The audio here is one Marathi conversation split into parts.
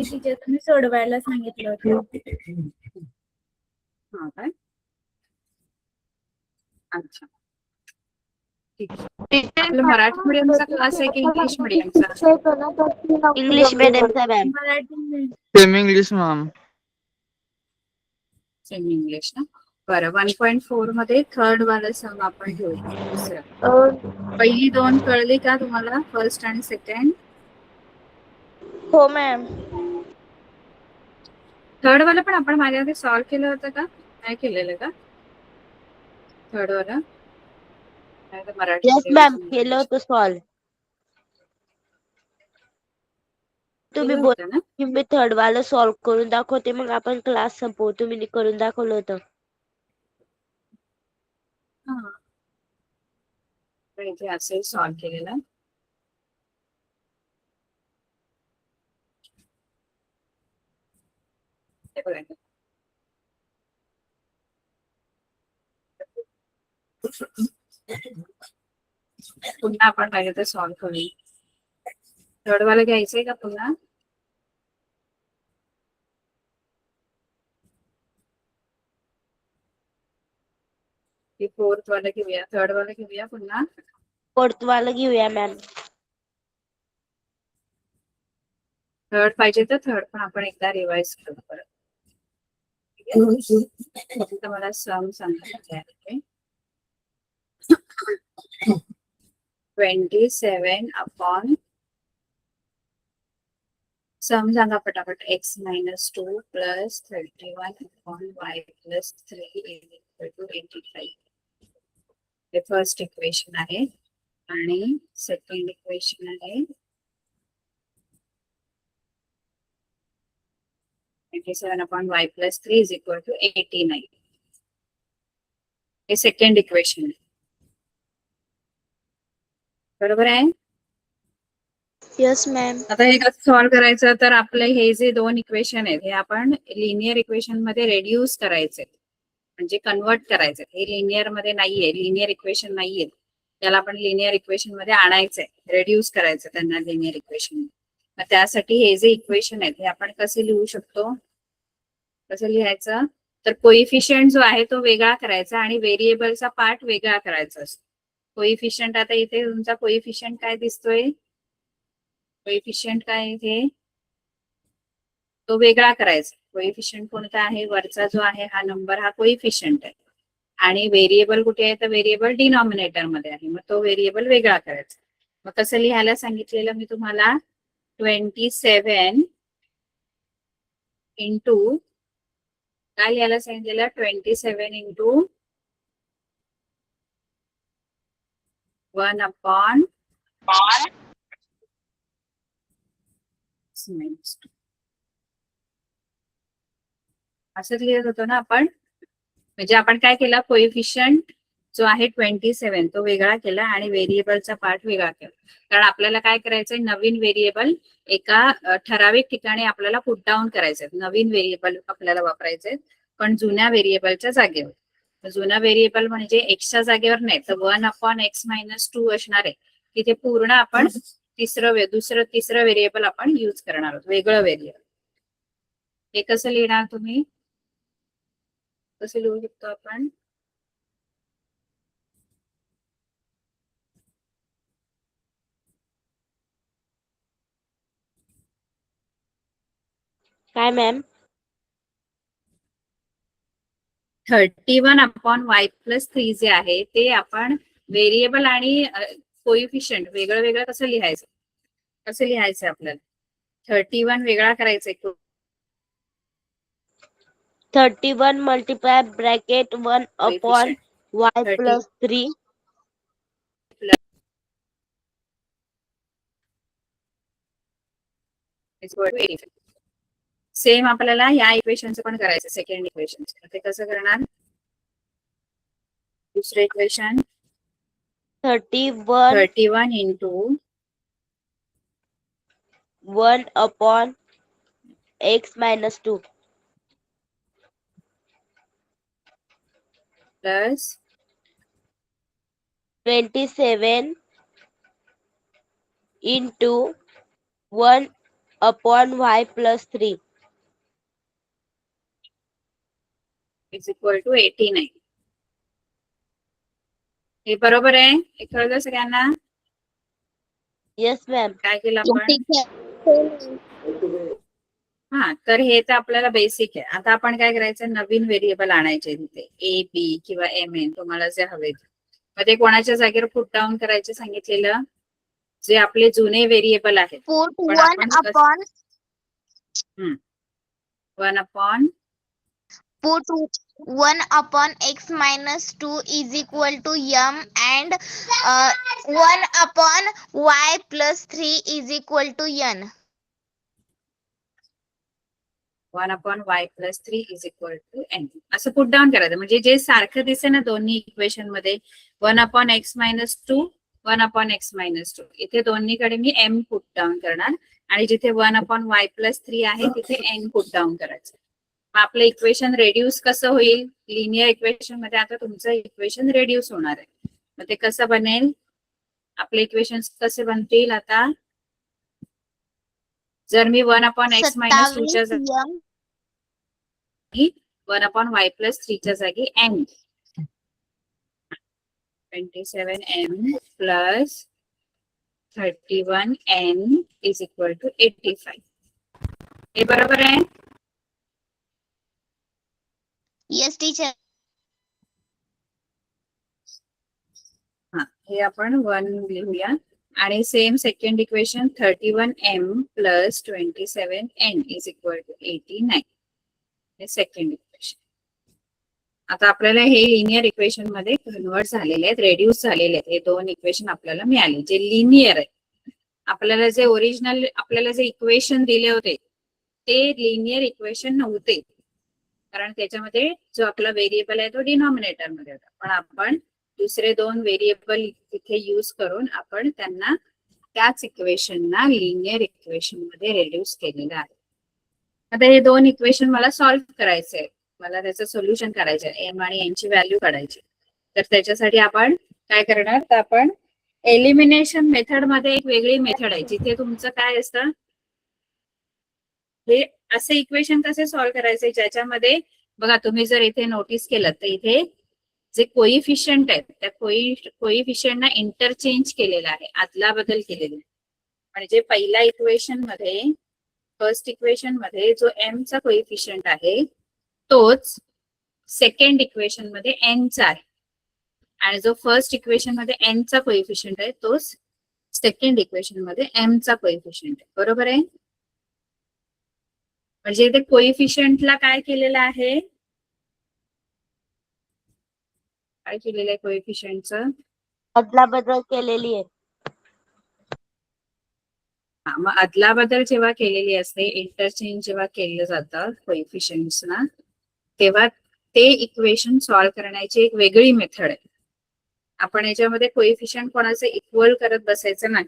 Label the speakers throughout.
Speaker 1: टीचर तुम्ही सोडवायला सांगितलं होतं.
Speaker 2: हा काय? अच्छा ठीक आहे. आपलं मराठी मीडियमचा क्लास आहे की इंग्लिश मीडियमचा?
Speaker 3: इंग्लिश मीडियमचा ma'am.
Speaker 1: Marathi
Speaker 4: semi English ma'am.
Speaker 2: Semi English ना. बरं 1.4 मध्ये थर्ड वाला सम आपण घेऊया. दुसरं पहिली दोन कळली का तुम्हाला? फर्स्ट आणि सेकंड.
Speaker 3: हो मॅम.
Speaker 2: थर्ड वाला पण आपण माझ्या आधी सॉल्व्ह केलं होतं का? नाही केलेलं का थर्ड वाला? नाही तर मराठी
Speaker 3: यस मॅम,
Speaker 2: medium
Speaker 3: केलं होतं सॉल्व. तुम्ही
Speaker 2: केलं
Speaker 3: बोल
Speaker 2: होतं ना.
Speaker 3: की मी थर्ड वाला सॉल्व करून दाखवते, मग आपण क्लास संपवू. तुम्ही करून दाखवलं होतं.
Speaker 2: हा तर इथे असेल सॉल्व्ह केलेला. हे बघा. पुन्हा आपण पाहिजे तर सॉल्व्ह करू. थर्ड वाला घ्यायचंय का पुन्हा? की फोर्थ वाला घेऊया? थर्ड वाला घेऊया पुन्हा?
Speaker 3: फोर्थ वाला घेऊया मॅम.
Speaker 2: थर्ड पाहिजे तर थर्ड पण आपण एकदा रिवाइज करू परत. फक्त मला सम सांगायचे आहे. 27 सम सांगा पटापट. x-2 plus 31/y+3 = 85. हे फर्स्ट इक्वेशन आहे आणि सेकंड इक्वेशन आहे 27/y+3 = 89. हे सेकंड इक्वेशन आहे. बरोबर आहे?
Speaker 3: Yes ma'am.
Speaker 2: आता हे कसं सॉल्व्ह करायचं? तर आपले हे जे दोन इक्वेशन आहेत हे आपण लिनियर इक्वेशन मध्ये रेड्यूस करायचे, म्हणजे कन्वर्ट करायचे. हे लिनियर मध्ये नाहीये, लिनियर इक्वेशन नाहीये. त्याला आपण लिनियर इक्वेशन मध्ये आणायचंय, रेड्यूस करायचं त्यांना लिनियर इक्वेशन. मग त्यासाठी हे जे इक्वेशन आहेत हे आपण कसे लिहू शकतो? कसं लिहायचं? तर कोइफिशियंट जो आहे तो वेगळा करायचा आणि व्हेरिएबलचा पार्ट वेगळा करायचा असतो. कोइफिशियंट, आता इथे तुमचा कोइफिशियंट काय दिसतोय? कोइफिशियंट काय इथे? तो वेगळा करायचा. कोइफिशियंट कोणता आहे? वरचा जो आहे हा नंबर, हा कोइफिशियंट आहे. आणि व्हेरिएबल कुठे आहे? तर व्हेरिएबल डिनॉमिनेटर मध्ये आहे. मग तो व्हेरिएबल वेगळा करायचा. मग कसं लिहायला सांगितलेलं मी तुम्हाला? 27 इंटू काय लिहायला सांगितलेलं? 27 इंटू 1/. असंच लिहित होतो ना आपण. म्हणजे आपण काय केलं? कोइफिशियंट जो आहे 27 तो वेगळा केला आणि व्हेरिएबलचा पार्ट वेगळा केला. कारण आपल्याला काय करायचंय? नवीन व्हेरिएबल एका ठराविक ठिकाणी आपल्याला पुट डाऊन करायचे. नवीन व्हेरिएबल आपल्याला वापरायचे पण जुन्या व्हेरिएबलच्या जागेवर. जुना व्हेरिएबल म्हणजे एक्सच्या जागेवर नाही, तर 1/x-2 असणार आहे. तिथे पूर्ण आपण तिसरं व्हेरिएबल आपण यूज करणार आहोत, वेगळं व्हेरिएबल. हे कसं लिहिणार तुम्ही? कसं लिहू शकतो आपण?
Speaker 3: काय मॅम?
Speaker 2: 31/y+3 जे आहे ते आपण व्हेरिएबल आणि कोइफिशियंट वेगळं वेगळं कसं लिहायचं? कसं लिहायचं आपल्याला? 31 वेगळा करायचंय.
Speaker 3: 31 मल्टिप्लाय ब्रॅकेट 1/y+3
Speaker 2: सेम आपल्याला या इक्वेशनचं पण करायचं, सेकंड इक्वेशन. ते कसं करणार? दुसरं equation 31 into
Speaker 3: 1/x-2
Speaker 2: plus
Speaker 3: 27 into 1 upon y plus 3
Speaker 2: is equal to 89. हे बरोबर आहे? हे कळलं सगळ्यांना?
Speaker 3: Yes ma'am.
Speaker 2: काय केलं आपण? हा, तर हे तर आपल्याला बेसिक आहे. आता आपण काय करायचं, नवीन व्हेरिएबल आणायचे तिथे, ए बी किंवा एम एन, तुम्हाला जे हवे मग ते कोणाच्या जागेवर पुट डाऊन करायचे सांगितलेलं, जे आपले जुने व्हेरिएबल आहेत.
Speaker 4: Put
Speaker 2: पण
Speaker 4: 1
Speaker 2: आपण
Speaker 4: upon
Speaker 2: 1
Speaker 4: put 1 upon x minus 2 is equal to m and 1 upon y plus 3 is equal to n.
Speaker 2: 1/y plus 3 is equal to n. असं पुट डाऊन करायचं, म्हणजे जे सारखं दिसे ना दोन्ही इक्वेशन मध्ये, 1/x minus 2, 1/x minus 2, इथे दोन्हीकडे मी m पुट डाऊन करणार आणि जिथे 1/y plus 3 आहे तिथे n पुट डाऊन करायचं. मग आपलं इक्वेशन रेड्यूस कसं होईल? लिनियर इक्वेशन मध्ये आता तुमचं इक्वेशन रेड्यूस होणार आहे. मग ते कसं बनेल? आपले इक्वेशन कसे बनतील आता? जर मी 1/x minus 2 च्या
Speaker 4: 27
Speaker 2: जागी 1/y plus 3 च्या जागी n, 27m plus 31n is equal to 85. हे बरोबर आहे?
Speaker 4: Yes, teacher.
Speaker 2: हा, हे आपण 1 लिहूया. आणि same second equation 31m plus 27n is equal to 89. हे सेकंड इक्वेशन. आता आपल्याला हे लिनियर इक्वेशन मध्ये कन्वर्ट झालेले आहेत, रेड्यूस झालेले आहेत. हे दोन इक्वेशन आपल्याला मिळाले जे लिनियर आहे. आपल्याला जे ओरिजिनल आपल्याला जे इक्वेशन दिले होते ते लिनियर इक्वेशन नव्हते, कारण त्याच्यामध्ये जो आपला व्हेरिएबल आहे तो डिनॉमिनेटर मध्ये होता. पण आपण दुसरे दोन व्हेरिएबल तिथे यूज करून आपण त्यांना त्याच इक्वेशनना लिनियर इक्वेशन मध्ये रेड्यूस केलेलं आहे. आता हे दोन इक्वेशन मला सॉल्व्ह करायचे आहेत, मला त्याचं सोल्युशन करायचं आहे, एम आणि एन ची व्हॅल्यू काढायची. तर त्याच्यासाठी आपण काय करणार, तर आपण एलिमिनेशन मेथड मध्ये एक वेगळी मेथड आहे जिथे तुमचं काय असतं, हे असे इक्वेशन कसे सॉल्व्ह करायचे ज्याच्यामध्ये बघा, तुम्ही जर इथे नोटीस केलं तर इथे जे कोइफिशियंट आहेत त्या कोइफिशियंटना इंटरचेंज केलेलं आहे, आदला बदल केलेला आहे. म्हणजे पहिल्या इक्वेशन मध्ये, फर्स्ट इक्वेशन मध्ये जो एम चा कोइफिशियंट आहे तोच सेकंड इक्वेशन मध्ये एन चा आहे, आणि जो फर्स्ट इक्वेशन मध्ये एन चा कोइफिशियंट आहे तोच सेकंड इक्वेशन मध्ये एम चा कोइफिशियंट आहे. बरोबर आहे? म्हणजे इथे कोइफिशियंटला काय केलेलं आहे, काय केलेलं आहे कोइफिशियंटचं?
Speaker 3: अदला बदल केलेली आहे.
Speaker 2: हा, मग अदला बदल जेव्हा केलेली असते, इंटरचेंज जेव्हा केलं जातं कोइफिशियंट्सना, तेव्हा ते इक्वेशन सॉल्व्ह करण्याची एक वेगळी मेथड आहे. आपण याच्यामध्ये कोइफिशियंट कोणाचे इक्वल करत बसायचं नाही.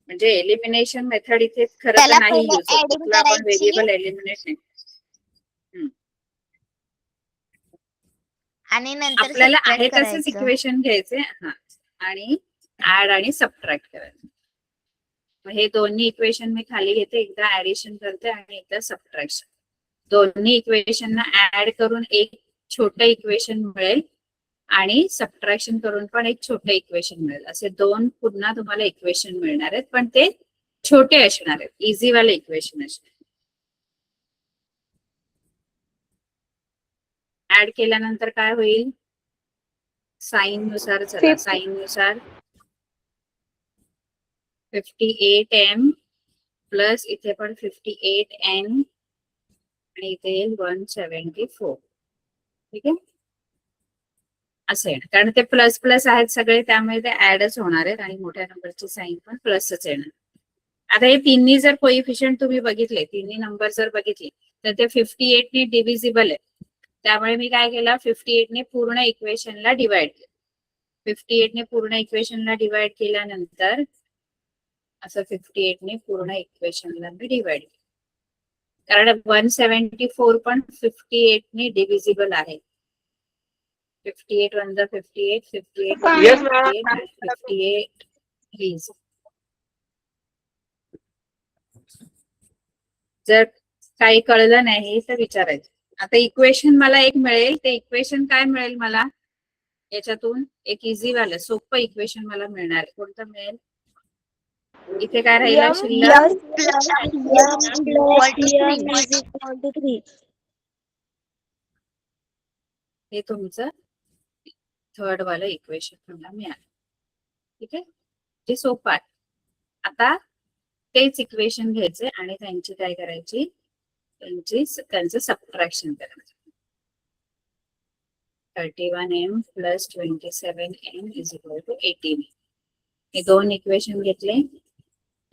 Speaker 2: म्हणजे एलिमिनेशन मेथड इथे खरं तर
Speaker 4: त्याला
Speaker 2: नाही
Speaker 4: पहिले
Speaker 2: यूज होत.
Speaker 4: adding
Speaker 2: कुठला आपण
Speaker 4: करायची.
Speaker 2: व्हेरिएबल एलिमिनेट नाही.
Speaker 4: आणि नंतर
Speaker 2: आपल्याला
Speaker 4: subtract
Speaker 2: आहे तसंच
Speaker 4: करायचं.
Speaker 2: इक्वेशन घ्यायचे, हा, आणि ऍड आणि सबट्रॅक्ट करायचं. मग हे दोन्ही इक्वेशन मी खाली घेते, एकदा ऍडिशन करते आणि एकदा सबट्रॅक्शन. दोन्ही इक्वेशनना ऍड करून एक छोटं इक्वेशन मिळेल आणि सबट्रॅक्शन करून पण एक छोटं इक्वेशन मिळेल. असे दोन पुन्हा तुम्हाला इक्वेशन मिळणार आहेत, पण ते छोटे असणार आहेत, इझी वाले इक्वेशन असणार. ऍड केल्यानंतर काय होईल, साइन नुसार चला, साइन नुसार 58m प्लस इथे पण 58n आणि इथे येईल 174. ठीक आहे, असं आहे, कारण ते प्लस प्लस आहेत सगळे, त्यामुळे ते ऍडच होणार आहेत आणि मोठ्या नंबरची साइन पण प्लसच येणार. आता हे तिन्ही जर कोइफिशियंट तुम्ही बघितले, तिन्ही नंबर जर बघितले तर ते 58 ने डिव्हिजिबल आहे. त्यामुळे मी काय केलं, 58 ने पूर्ण इक्वेशनला डिवाइड केलं. 58 ने पूर्ण इक्वेशनला डिवाइड केल्यानंतर असं 58 ने पूर्ण इक्वेशनला मी डिवाइड केलं, कारण 174 पण 58 ने डिव्हिजिबल आहे. 58 1 जा 58, 58
Speaker 5: Yes,
Speaker 2: 58 58 प्लीज. जर काही कळलं नाही तर विचारायचं. आता इक्वेशन मला एक मिळेल, ते इक्वेशन काय मिळेल मला याच्यातून? एक इझी वालं सोपं इक्वेशन मला मिळणार आहे. कोणतं मिळेल? इथे काय राहिलं शिल्लक? हे तुमचं थर्ड वालं इक्वेशन तुम्हाला मिळालं. ठीक आहे, जे सोपं आहे. आता तेच इक्वेशन घ्यायचे आणि त्यांची काय करायची, त्यांचं सबट्रॅक्शन करायचं. 31m plus 27m is equal to 18. हे दोन इक्वेशन घेतले.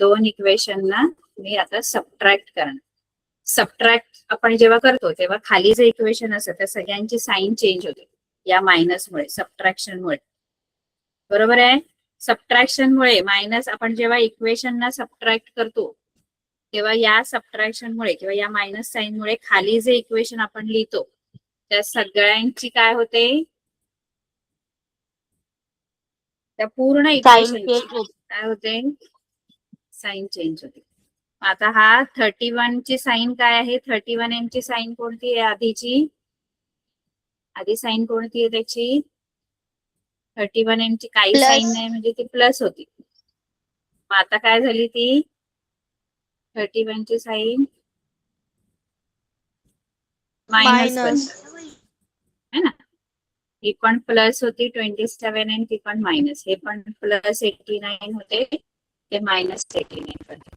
Speaker 2: दोन इक्वेशनना मी आता सबट्रॅक्ट करणार. सबट्रॅक्ट आपण जेव्हा करतो तेव्हा खाली जे इक्वेशन असतं त्या सगळ्यांची साईन चेंज होते या मायनसमुळे, सबट्रॅक्शनमुळे. बरोबर आहे? सबट्रॅक्शनमुळे मायनस, आपण जेव्हा इक्वेशनना सबट्रॅक्ट करतो तेव्हा या सबट्रॅक्शनमुळे किंवा या मायनस साईनमुळे खाली जे इक्वेशन आपण लिहितो त्या सगळ्यांची काय होते, त्या पूर्ण इक्वेशनची काय होते, साईन चेंज होते. आता हा 31 ची साईन काय आहे? 31m ची साईन कोणती आहे? आधी साईन कोणती आहे त्याची? 31m ची काही साईन नाही, म्हणजे ती प्लस होती. मग आता काय झाली ती 31 ची साईन मायनस है ना. ही पण प्लस होती 27 आणि ती पण मायनस. हे पण प्लस 89 होते, ते मायनस 89 होते.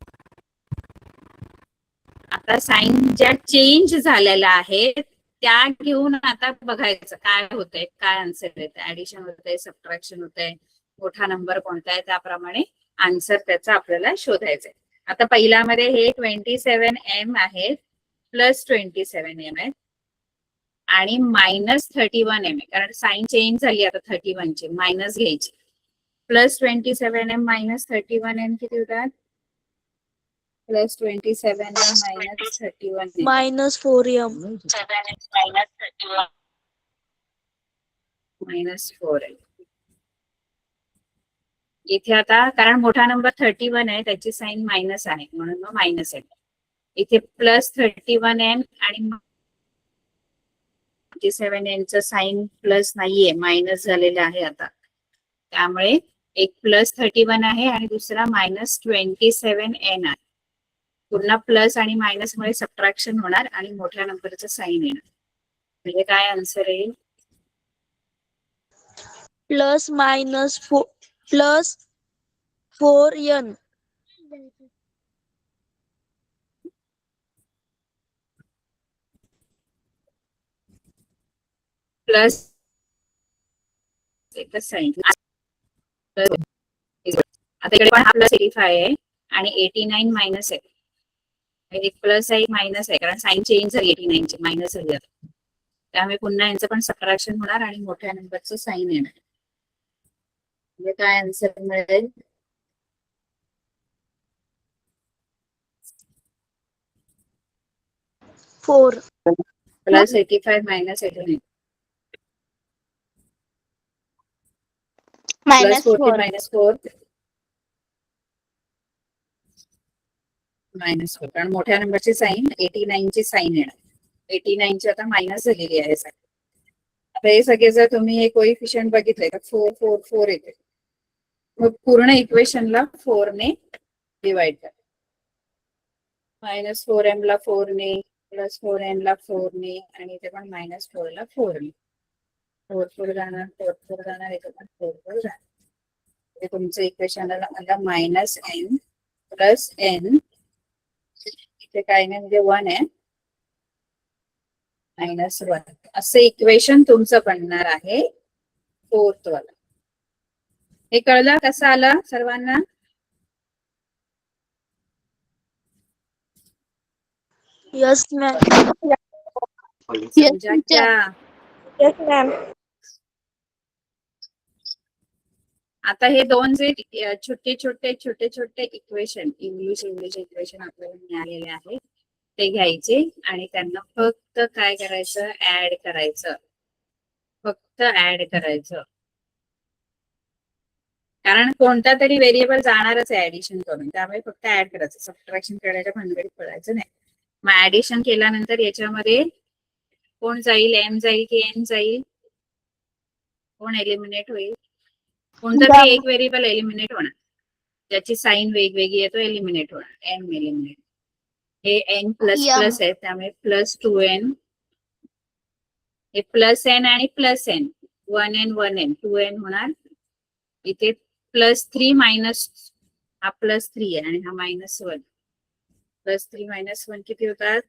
Speaker 2: आता साईन ज्या चेंज झालेल्या आहेत त्या घेऊन आता बघायचं काय होतंय, काय आन्सर येतं. ऍडिशन होतंय, सबट्रॅक्शन होतंय, मोठा नंबर कोणता आहे त्याप्रमाणे आन्सर त्याचा आपल्याला शोधायचंय. आता पहिल्यामध्ये हे 27m आहेत प्लस 27m आहेत आणि मायनस 31m आहे, कारण साईन चेंज झाली. आता 31 ची मायनस घ्यायची. प्लस 27m मायनस 31m किती होतात? Plus 27m minus 31m
Speaker 3: -4m
Speaker 2: minus 4 आहे. इथे आता कारण मोठा नंबर 31 आहे त्याची साईन मायनस आहे म्हणून मग मायनस आहे. इथे प्लस 31m आणि 27m चं साईन प्लस नाहीये, मायनस झालेलं आहे. आता त्यामुळे एक प्लस 31 आहे आणि दुसरा मायनस 27n आहे. पुन्हा प्लस आणि मायनस मुळे सबट्रॅक्शन होणार आणि मोठ्या नंबरचं साईन येणार. म्हणजे काय आन्सर येईल?
Speaker 3: Plus minus plus 4n
Speaker 2: plus एकच साईन. आता इकडे पण हा प्लस 85 आहे आणि 89 मायनस आहे. एक प्लस आहे, एक मायनस आहे, कारण साईन चेंज झाली 89 ची, मायनस झाली. त्यामुळे पुन्हा यांचं पण सबट्रॅक्शन होणार आणि मोठ्या नंबरचं साईन येणार. म्हणजे काय आन्सर मिळेल?
Speaker 3: Four.
Speaker 2: Plus 85 minus 89 plus 40 minus 4 minus 4, कारण मोठ्या नंबरची साईन 89 ची साईन येणार. 89 ची आता मायनस झालेली आहे. आता हे सगळे जर तुम्ही हे कोइफिशियंट बघितले तर 4 4 4 येते. मग पूर्ण इक्वेशनला 4 ने डिवाइड करा. मायनस 4m ला 4 ने, प्लस 4n ला 4 ने आणि इथे पण मायनस 4 ला 4 ने. 4 4 जाणार, 4 4 जाणार, इथे पण 4 4 जाणार. हे तुमचं इक्वेशन आला मायनस n प्लस n. इथे काय नाही म्हणजे 1 आहे, -1 असं इक्वेशन तुमचं बनणार आहे फोर्थ वाला. हे कळलं कसं आलं सर्वांना?
Speaker 3: Yes ma'am.
Speaker 2: समजा क्या?
Speaker 3: Yes ma'am.
Speaker 2: आता हे दोन जे छोटे छोटे इक्वेशन, इंग्लिश इक्वेशन आपल्याला मिळालेले आहेत ते घ्यायचे आणि त्यांना फक्त काय करायचं, ऍड करायचं. फक्त ऍड करायचं, कारण कोणता तरी व्हेरिएबल जाणारच आहे ऍडिशन करून, त्यामुळे फक्त ऍड करायचं. सबट्रॅक्शन करायच्या भानगडीत पडायचं नाही. मग ऍडिशन केल्यानंतर याच्यामध्ये कोण जाईल, एम जाईल की एन जाईल? कोण एलिमिनेट होईल? कोणता तरी एक व्हेरिएबल एलिमिनेट होणार, ज्याची साईन वेगवेगळी आहे तो एलिमिनेट होणार. M eliminate. हे एन प्लस
Speaker 4: यम.
Speaker 2: प्लस आहे त्यामुळे +2n. हे +n आणि +n. 1n 1n 2n होणार. इथे +3 मायनस हा +3 आहे आणि हा -1. +3 -1 किती होतात?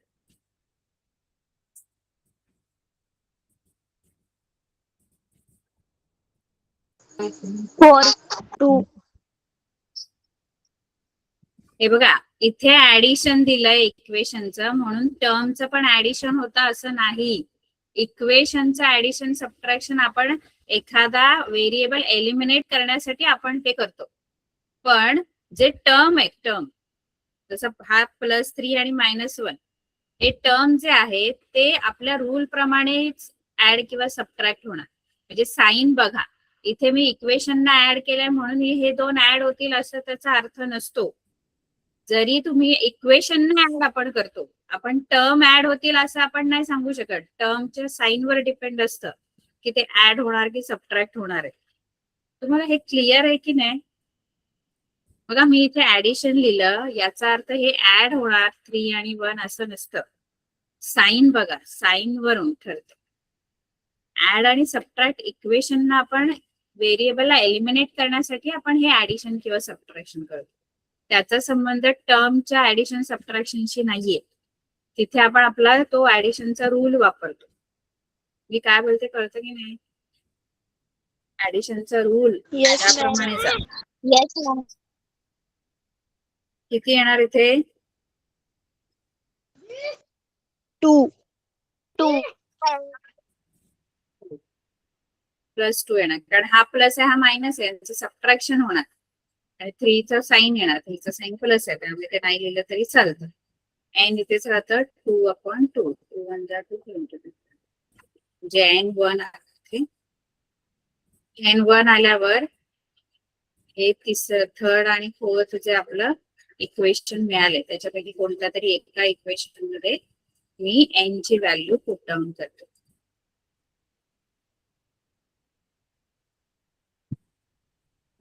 Speaker 3: 4 2
Speaker 2: हे बघा इथे ऍडिशन दिलंय इक्वेशनचं, म्हणून टर्मचं पण ऍडिशन होतं असं नाही. इक्वेशनचं ऍडिशन सबट्रॅक्शन आपण एखादा व्हेरिएबल एलिमिनेट करण्यासाठी आपण ते करतो. पण जे टर्म आहे, टर्म जसं हा +3 आणि -1, हे टर्म जे आहेत ते आपल्या रूल प्रमाणेच ऍड किंवा सबट्रॅक्ट होणार. म्हणजे साईन बघा, इथे मी इक्वेशनला ऍड केलंय म्हणून हे दोन ऍड होतील असं त्याचा अर्थ नसतो. जरी तुम्ही इक्वेशन ऍड आपण करतो, आपण टर्म ऍड होतील असं आपण नाही सांगू शकत. टर्मच्या साईनवर डिपेंड असतं की ते ऍड होणार की सबट्रॅक्ट होणार आहे. तुम्हाला हे क्लिअर आहे की नाही? बघा मी इथे ऍडिशन लिहिलं, याचा अर्थ हे ऍड होणार 3 आणि 1 असं नसतं. साईन बघा, साईन वरून ठरतं. ऍड आणि सबट्रॅक्ट इक्वेशनला आपण व्हेरिएबलला एलिमिनेट करण्यासाठी आपण हे ऍडिशन किंवा सबट्रॅक्शन करतो. त्याचा संबंध टर्मच्या ऍडिशन सबट्रॅक्शनशी नाहीये. तिथे आपण आपला तो ऍडिशनचा रूल वापरतो. मी काय बोलते कळतं की नाही? ऍडिशनचा रूल
Speaker 3: येस मॅम.
Speaker 2: त्याप्रमाणेच
Speaker 4: येस मॅम.
Speaker 2: किती येणार इथे?
Speaker 3: 2
Speaker 2: +2 येणार, कारण हा प्लस आहे हा मायनस आहे, यांचं सबट्रॅक्शन होणार आणि 3चा साईन येणार. 3चा साईन प्लस आहे त्यामुळे ते नाही लिहिलं तरी चालतं. एन इथेच राहतं 2/2. 2 1 जा 2 म्हणजे n1 n1 आल्यावर हे थर्ड आणि फोर्थ जे आपलं इक्वेशन मिळाले त्याच्यापैकी कोणत्या तरी एका इक्वेशन मध्ये मी n ची व्हॅल्यू पुट डाऊन करतो.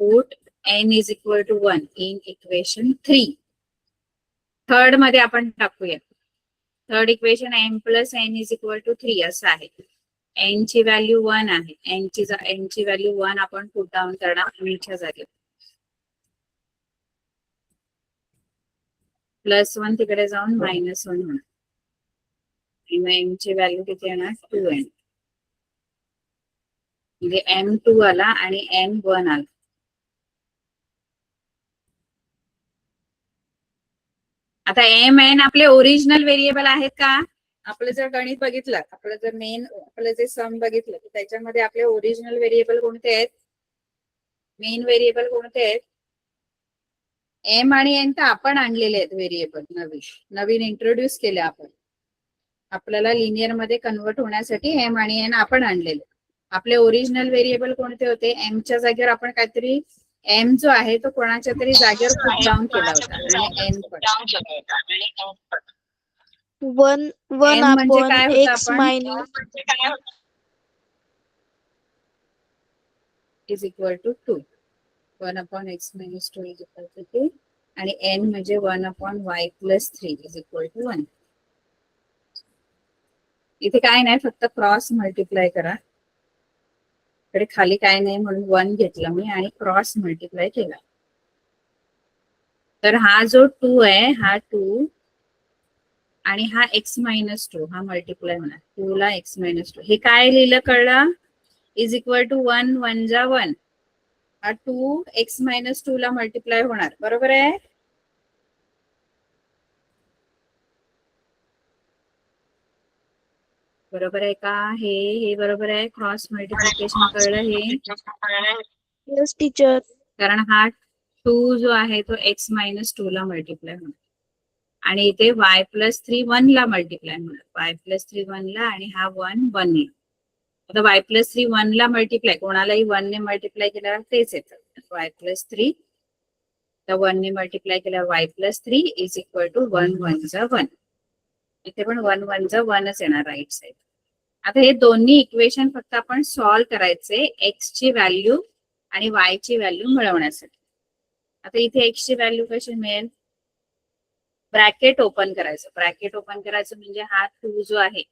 Speaker 2: Put n is equal to 1 in equation 3. Third मध्ये आपण टाकूया. Third equation m plus n is equal to 3 असं आहे. n ची व्हॅल्यू 1 आहे. n ची व्हॅल्यू 1 आपण पुट डाऊन करणार n च्या जागी. +1 तिकडे जाऊन -1 होणार. आणि m ची व्हॅल्यू किती येणार? 2n. म्हणजे m2 आला आणि n1 आला. आता m n आपले ओरिजिनल व्हेरिएबल आहेत का? आपलं जर गणित बघितलं, आपलं जर आपलं जे सम बघितलं तर त्याच्यामध्ये आपले ओरिजिनल व्हेरिएबल कोणते आहेत? मेन व्हेरिएबल कोणते आहेत? m आणि n तर आपण आणलेले आहेत व्हेरिएबल, नवीन इंट्रोड्यूस केले आपण. आपल्याला लिनियर मध्ये कन्वर्ट होण्यासाठी m आणि n आपण आणलेले. आपले ओरिजिनल व्हेरिएबल कोणते होते? m च्या जागेवर आपण काहीतरी m जो आहे तो कोणाच्या तरी जागेवर पुट डाऊन केला होता आणि n पण.
Speaker 3: 1
Speaker 2: m म्हणजे काय होतं
Speaker 3: x
Speaker 2: आपण? is equal to 2. 1/x - 2 is equal to 2. आणि n म्हणजे 1/y + 3 is equal to 1. इथे काय नाही, फक्त क्रॉस मल्टिप्लाय करा. इकडे खाली काय नाही म्हणून 1 घेतलं मी आणि क्रॉस मल्टिप्लाय केला. तर हा जो 2 आहे, हा 2 आणि हा x - 2 हा मल्टिप्लाय होणार. 2 ला x - 2 हे काय लिहिलं कळलं? इज इक्वल टू 1 1 जा 1. हा 2 x - 2 ला मल्टिप्लाय होणार. बरोबर आहे? बरोबर आहे का? हे बरोबर आहे. क्रॉस मल्टिप्लिकेशन कळलं हे?
Speaker 3: Yes teacher.
Speaker 2: कारण हा 2 जो आहे तो x - 2 ला मल्टिप्लाय होणार आणि इथे y + 3 1 ला मल्टिप्लाय होणार. y + 3 1 ला आणि हा 1 1 येईल. आता y + 3 1 ला मल्टिप्लाय, कोणालाही 1 ने मल्टिप्लाय केल्यावर तेच येतं. y + 3 तर 1 ने मल्टिप्लाय केल्यावर y + 3 इज इक्वल टू 1 1 जा 1. इथे पण 1 1 चं 1च येणार राईट साइड. आता हे दोन्ही इक्वेशन फक्त आपण सॉल्व्ह करायचे एक्स ची व्हॅल्यू आणि वाय ची व्हॅल्यू मिळवण्यासाठी. आता इथे एक्स ची व्हॅल्यू कशी मिळेल? ब्रॅकेट ओपन करायचं. ब्रॅकेट ओपन करायचं म्हणजे हा 2 जो आहे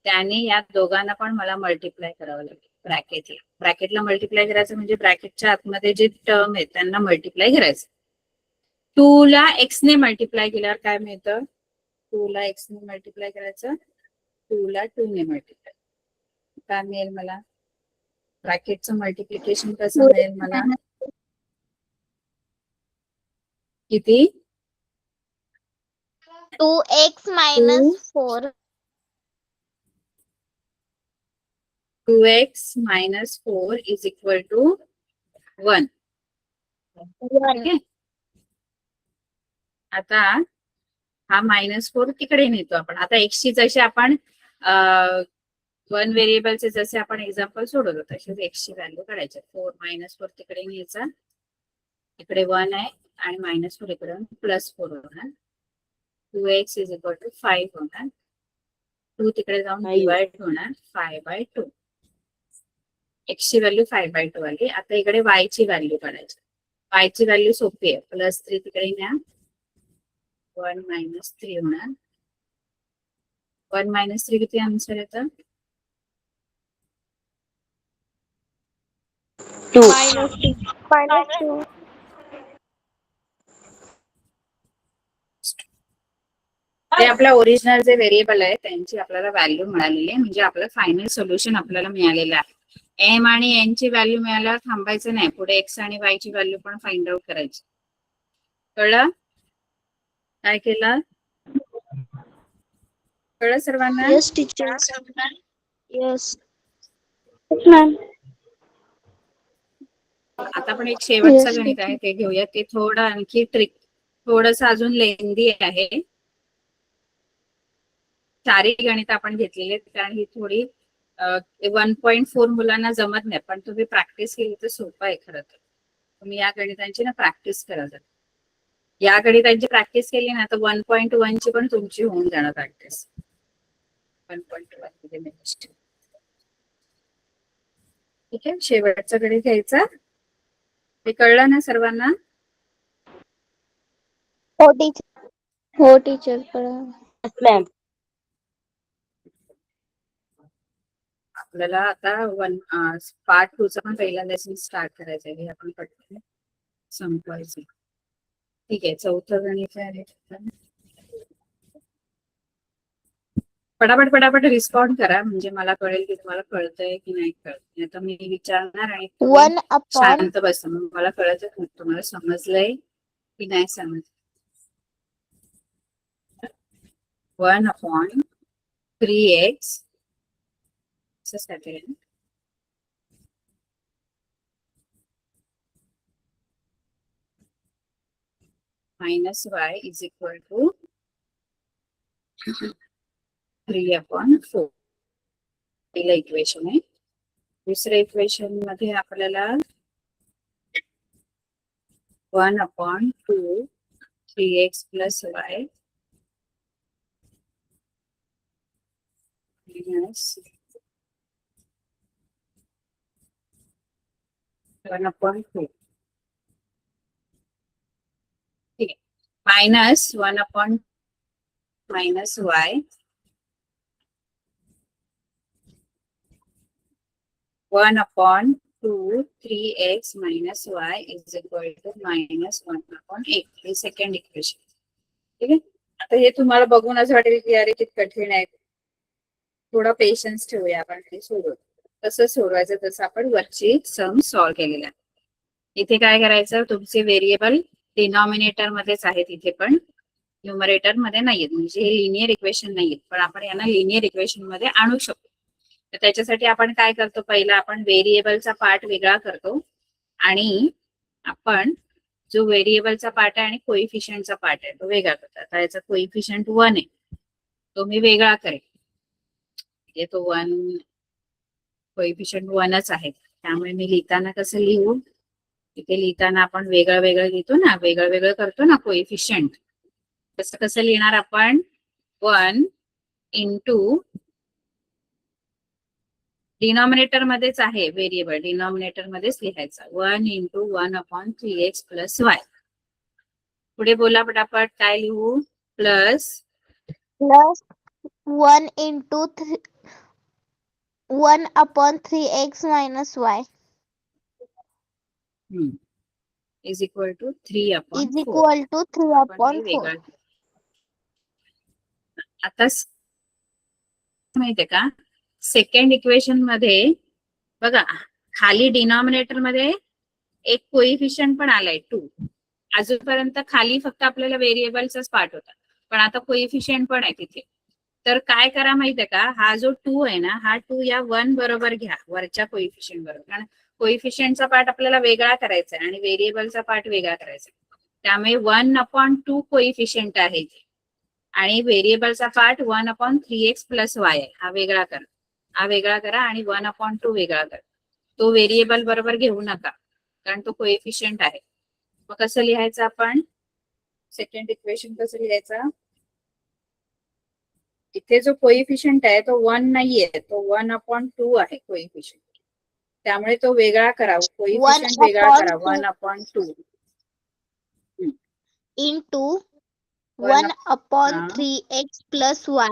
Speaker 2: त्याने या दोघांना पण मला मल्टिप्लाय करावं लागेल ब्रॅकेटला. ब्रॅकेटला मल्टिप्लाय करायचं म्हणजे ब्रॅकेटच्या आतमध्ये जे टर्म आहेत त्यांना मल्टिप्लाय करायचं. 2 ला x ने मल्टिप्लाय केल्यावर काय मिळतं? 2 ला x ने मल्टिप्लाय करायचं, 2 ला 2 ने मल्टिप्लाय. काय मिळेल मला? ब्रॅकेटचं मल्टिप्लिकेशन कसं मिळेल मला? किती?
Speaker 4: 2x minus 4.
Speaker 2: 2x minus 4 is equal to 1. ठीक आहे. आता हा -4 तिकडे नेतो आपण. आता x ची जशी आपण 1 व्हेरिएबलचे जसे आपण एक्झाम्पल सोडवतो तसेच x ची व्हॅल्यू काढायची. 4 तिकडे न्यायचा, इकडे 1 आहे आणि -4 इकडे +4 होणार. 2x is equal to 5 होणार. 2 तिकडे जाऊन डिवाइड होणार 5/2. x ची व्हॅल्यू 5/2 आली. आता इकडे y ची व्हॅल्यू काढायची. y ची व्हॅल्यू सोपी आहे. +3 तिकडे न्या, 1 - 3 होणार. 1 - 3 किती आन्सर येतं?
Speaker 3: 2.
Speaker 5: -2.
Speaker 2: ते आपल्या ओरिजिनल जे व्हेरिएबल आहे त्यांची आपल्याला व्हॅल्यू मिळालेली आहे. म्हणजे आपलं फायनल सोल्युशन आपल्याला मिळालेलं आहे. एम आणि एन ची व्हॅल्यू मिळाल्यावर थांबायचं नाही, पुढे एक्स आणि वाय ची व्हॅल्यू पण फाइंड आउट करायची. कळलं? काय केलं? कळलं सर्वांना?
Speaker 5: Yes, teacher. Yes. मॅम.
Speaker 2: आता आपण एक शेवटचं
Speaker 5: Yes,
Speaker 2: गणित आहे ते घेऊया. ते थोडं आणखी ट्रिक, थोडस अजून लेंदी आहे. चारही गणित आपण घेतलेले आहेत कारण ही थोडी 1.4 मुलांना जमत नाही, पण तुम्ही प्रॅक्टिस केली तर सोपं आहे खरं तर. तुम्ही या गणितांची ना प्रॅक्टिस करा. जर या गणितांची प्रॅक्टिस केली ना तर 1.1 ची पण तुमची होऊन जाणार प्रॅक्टिस. 1.1 ठीक आहे. शेवटचं गणित घ्यायचं. हे कळलं ना सर्वांना?
Speaker 5: हो टीचर.
Speaker 3: मॅम.
Speaker 2: आपल्याला आता पार्ट 2 चा पण पहिला लेसन स्टार्ट करायचा आहे. हे आपण पटकन संपवायचं. ठीक आहे. चौथं गणित आहे. पटापट रिस्पॉन्ड करा म्हणजे मला कळेल की तुम्हाला कळतंय की नाही कळत. आता मी विचारणार आणि
Speaker 4: 1 upon
Speaker 2: शांत बसा, मग मला कळत तुम्हाला समजलंय की नाही समजलं. 1/3x minus y is equal to 3/4. पहिलं इक्वेशन आहे. दुसऱ्या इक्वेशन मध्ये आपल्याला 1/2 3x plus y minus 1/2. ठीक आहे. Minus 1/- y 1/2 3x minus y is equal to -1/8. हे सेकंड इक्वेशन. ठीक आहे. आता हे तुम्हाला बघून असं वाटेल की अरे किती कठीण आहे. थोडा पेशन्स ठेवूया आपण हे सोडवू. कसं सोडवायचं तसं आपण वरची सम सॉल्व्ह केलेला आहे. इथे काय करायचं, तुमचे व्हेरिएबल डिनॉमिनेटर मध्येच आहेत, इथे पण न्यूमरेटर मध्ये नाहीयेत. म्हणजे हे लिनियर इक्वेशन नाहीयेत, पण आपण यांना लिनियर इक्वेशन मध्ये आणू शकतो. तर त्याच्यासाठी आपण काय करतो, पहिला आपण व्हेरिएबलचा पार्ट वेगळा करतो आणि आपण जो व्हेरिएबलचा पार्ट आहे आणि कोइफिशियंटचा पार्ट आहे तो वेगळा करतो. आता याचा कोइफिशियंट 1 आहे, तो मी वेगळा करेल. म्हणजे तो 1 कोइफिशियंट 1च आहे, त्यामुळे मी लिहिताना कसं लिहू, इथे लिहिताना आपण वेगळं वेगळं लिहितो ना, वेगळं वेगळं करतो ना कोइफिशियंट. कसं कसं लिहिणार आपण, 1 इंटू डिनॉमिनेटर मध्येच आहे व्हेरिएबल, डिनॉमिनेटर मध्येच लिहायचा 1 इंटू 1/3x प्लस वाय. पुढे बोला पटापट, काय लिहू? Plus
Speaker 4: plus 1 into 1/3x minus y
Speaker 2: is equal to 3/4.
Speaker 4: is equal to 3/4.
Speaker 2: आता माहितीये का, सेकंड इक्वेशन मध्ये बघा खाली डिनॉमिनेटर मध्ये एक कोइफिशियंट पण आलाय 2. अजूनपर्यंत खाली फक्त आपल्याला व्हेरिएबलचाच पार्ट होता, पण आता कोइफिशियंट पण आहे तिथे. तर काय करा माहितीये का, हा जो 2 आहे ना, हा 2 या 1 बरोबर घ्या, वरच्या कोइफिशियंट बरोबर. कारण कोइफिशियंटचा पार्ट आपल्याला वेगळा करायचा आहे आणि व्हेरिएबलचा पार्ट वेगळा करायचा आहे. त्यामुळे 1/2 कोइफिशियंट आहे आणि व्हेरिएबलचा पार्ट 1/3x प्लस वाय आहे. हा वेगळा करा, हा वेगळा करा आणि 1/2 वेगळा करा. तो व्हेरिएबल बरोबर घेऊ नका, कारण तो कोएफिशियंट आहे. मग कसं लिहायचं आपण सेकंड इक्वेशन? कसं लिहायचं? इथे जो कोएफिशियंट आहे तो 1 नाहीये, तो 1/2 आहे कोएफिशियंट. त्यामुळे तो वेगळा करा, कोएफिशियंट वेगळा करा. 1/2
Speaker 4: into 1/3x plus y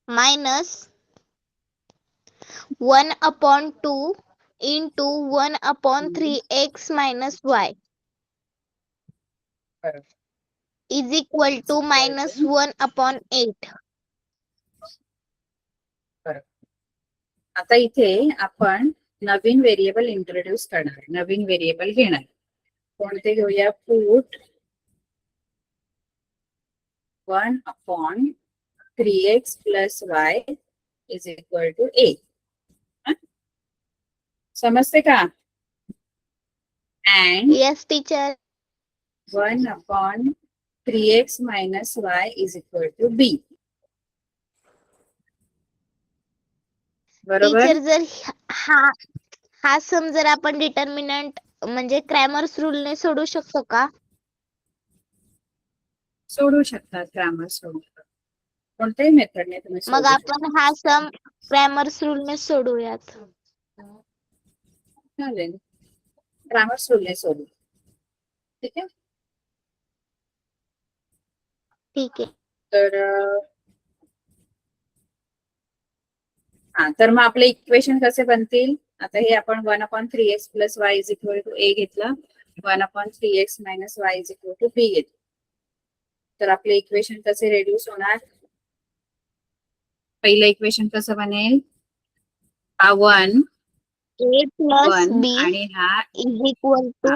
Speaker 4: minus 1/2 into 1/3x minus y is equal to minus 1/8.
Speaker 2: आता इथे आपण नवीन व्हेरिएबल इंट्रोड्यूस करणार, नवीन व्हेरिएबल घेणार. कोणते घेऊया? Put 1/3x plus y is equal to a. समजते का? And
Speaker 4: Yes, teacher.
Speaker 2: 1/3x minus y is equal to b. बरोबर?
Speaker 4: टीचर, जर हा सम जर आपण डिटर्मिनंट म्हणजे क्रॅमर्स रूल ने सोडू शकतो का?
Speaker 2: सोडू शकतात, ग्रामर सोडू शकतात. कोणत्याही मेथडने तुम्ही
Speaker 4: मग
Speaker 2: सोडू
Speaker 4: आपण हा सम क्रॅमर्स रूल ने सोडूयात.
Speaker 2: चालेल, ग्रामर सोडले सोडू. ठीक आहे.
Speaker 4: ठीक आहे.
Speaker 2: तर मग आपले इक्वेशन कसे बनतील? आता हे आपण 1/3x plus y is equal to a घेतलं, 1/3x minus y is equal to b घेतलं. तर आपले इक्वेशन कसे रेड्यूस होणार? पहिलं इक्वेशन कसं बनेल? हा 1
Speaker 4: a plus b
Speaker 2: आणि हा
Speaker 4: is equal to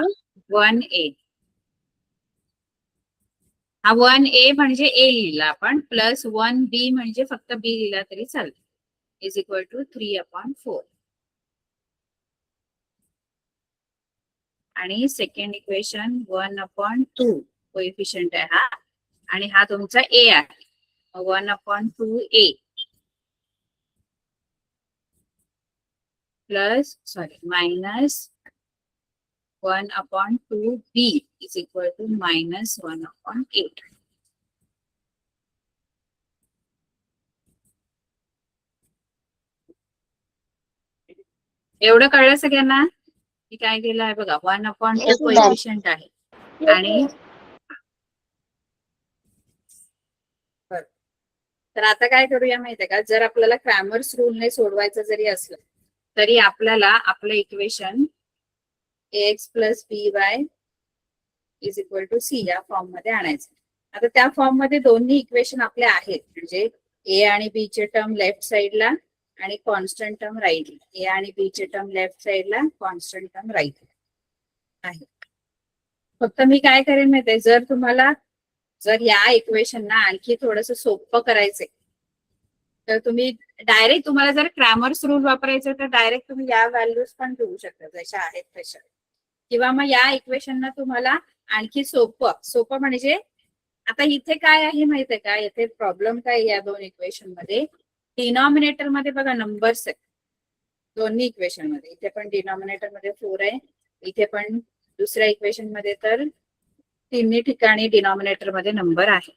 Speaker 2: 1a. हा 1a म्हणजे a लिहिला आपण, प्लस 1b म्हणजे फक्त b लिहिला तरी चालेल, इज इक्वल टू 3/4. आणि सेकंड इक्वेशन 1/2 कोएफिशियंट आहे हा, आणि हा तुमचा a आहे. 1/2a plus minus 1/2b is equal to minus 1/8. एवढं कळलं सगळ्यांना की काय केलं आहे? बघा 1/2 कोएफिशियंट आहे आणि तर आता काय करूया माहितीये का, जर आपल्याला क्रॅमर्स रूलने सोडवायचं जरी असलं तरी आपल्याला आपलं equation ax plus by is equal to c या फॉर्म मध्ये आणायचं. आता त्या फॉर्म मध्ये दोन्ही इक्वेशन आपले आहेत, म्हणजे a आणि b चे टर्म लेफ्ट साइडला आणि कॉन्स्टंट टर्म राईटला. a आणि b चे टर्म लेफ्ट साइडला, कॉन्स्टंट टर्म राईटला आहे. फक्त मी काय करेन माहितीये, जर या इक्वेशनला आणखी थोडस सोपं करायचंय तर तुम्ही डायरेक्ट, तुम्हाला जर क्रॅमर्स रूल वापरायचं तर डायरेक्ट तुम्ही या व्हॅल्यूज पण ठेवू शकता जशा आहेत तशा, किंवा मग या इक्वेशनला तुम्हाला आणखी सोपं म्हणजे आता इथे काय आहे माहितीये का, इथे प्रॉब्लेम काय या दोन इक्वेशन मध्ये, डिनॉमिनेटर मध्ये बघा नंबर्स आहेत दोन्ही इक्वेशन मध्ये. इथे पण डिनॉमिनेटर मध्ये 4 आहे, इथे पण दुसऱ्या इक्वेशन मध्ये तर तिन्ही ठिकाणी डिनॉमिनेटर मध्ये नंबर आहे.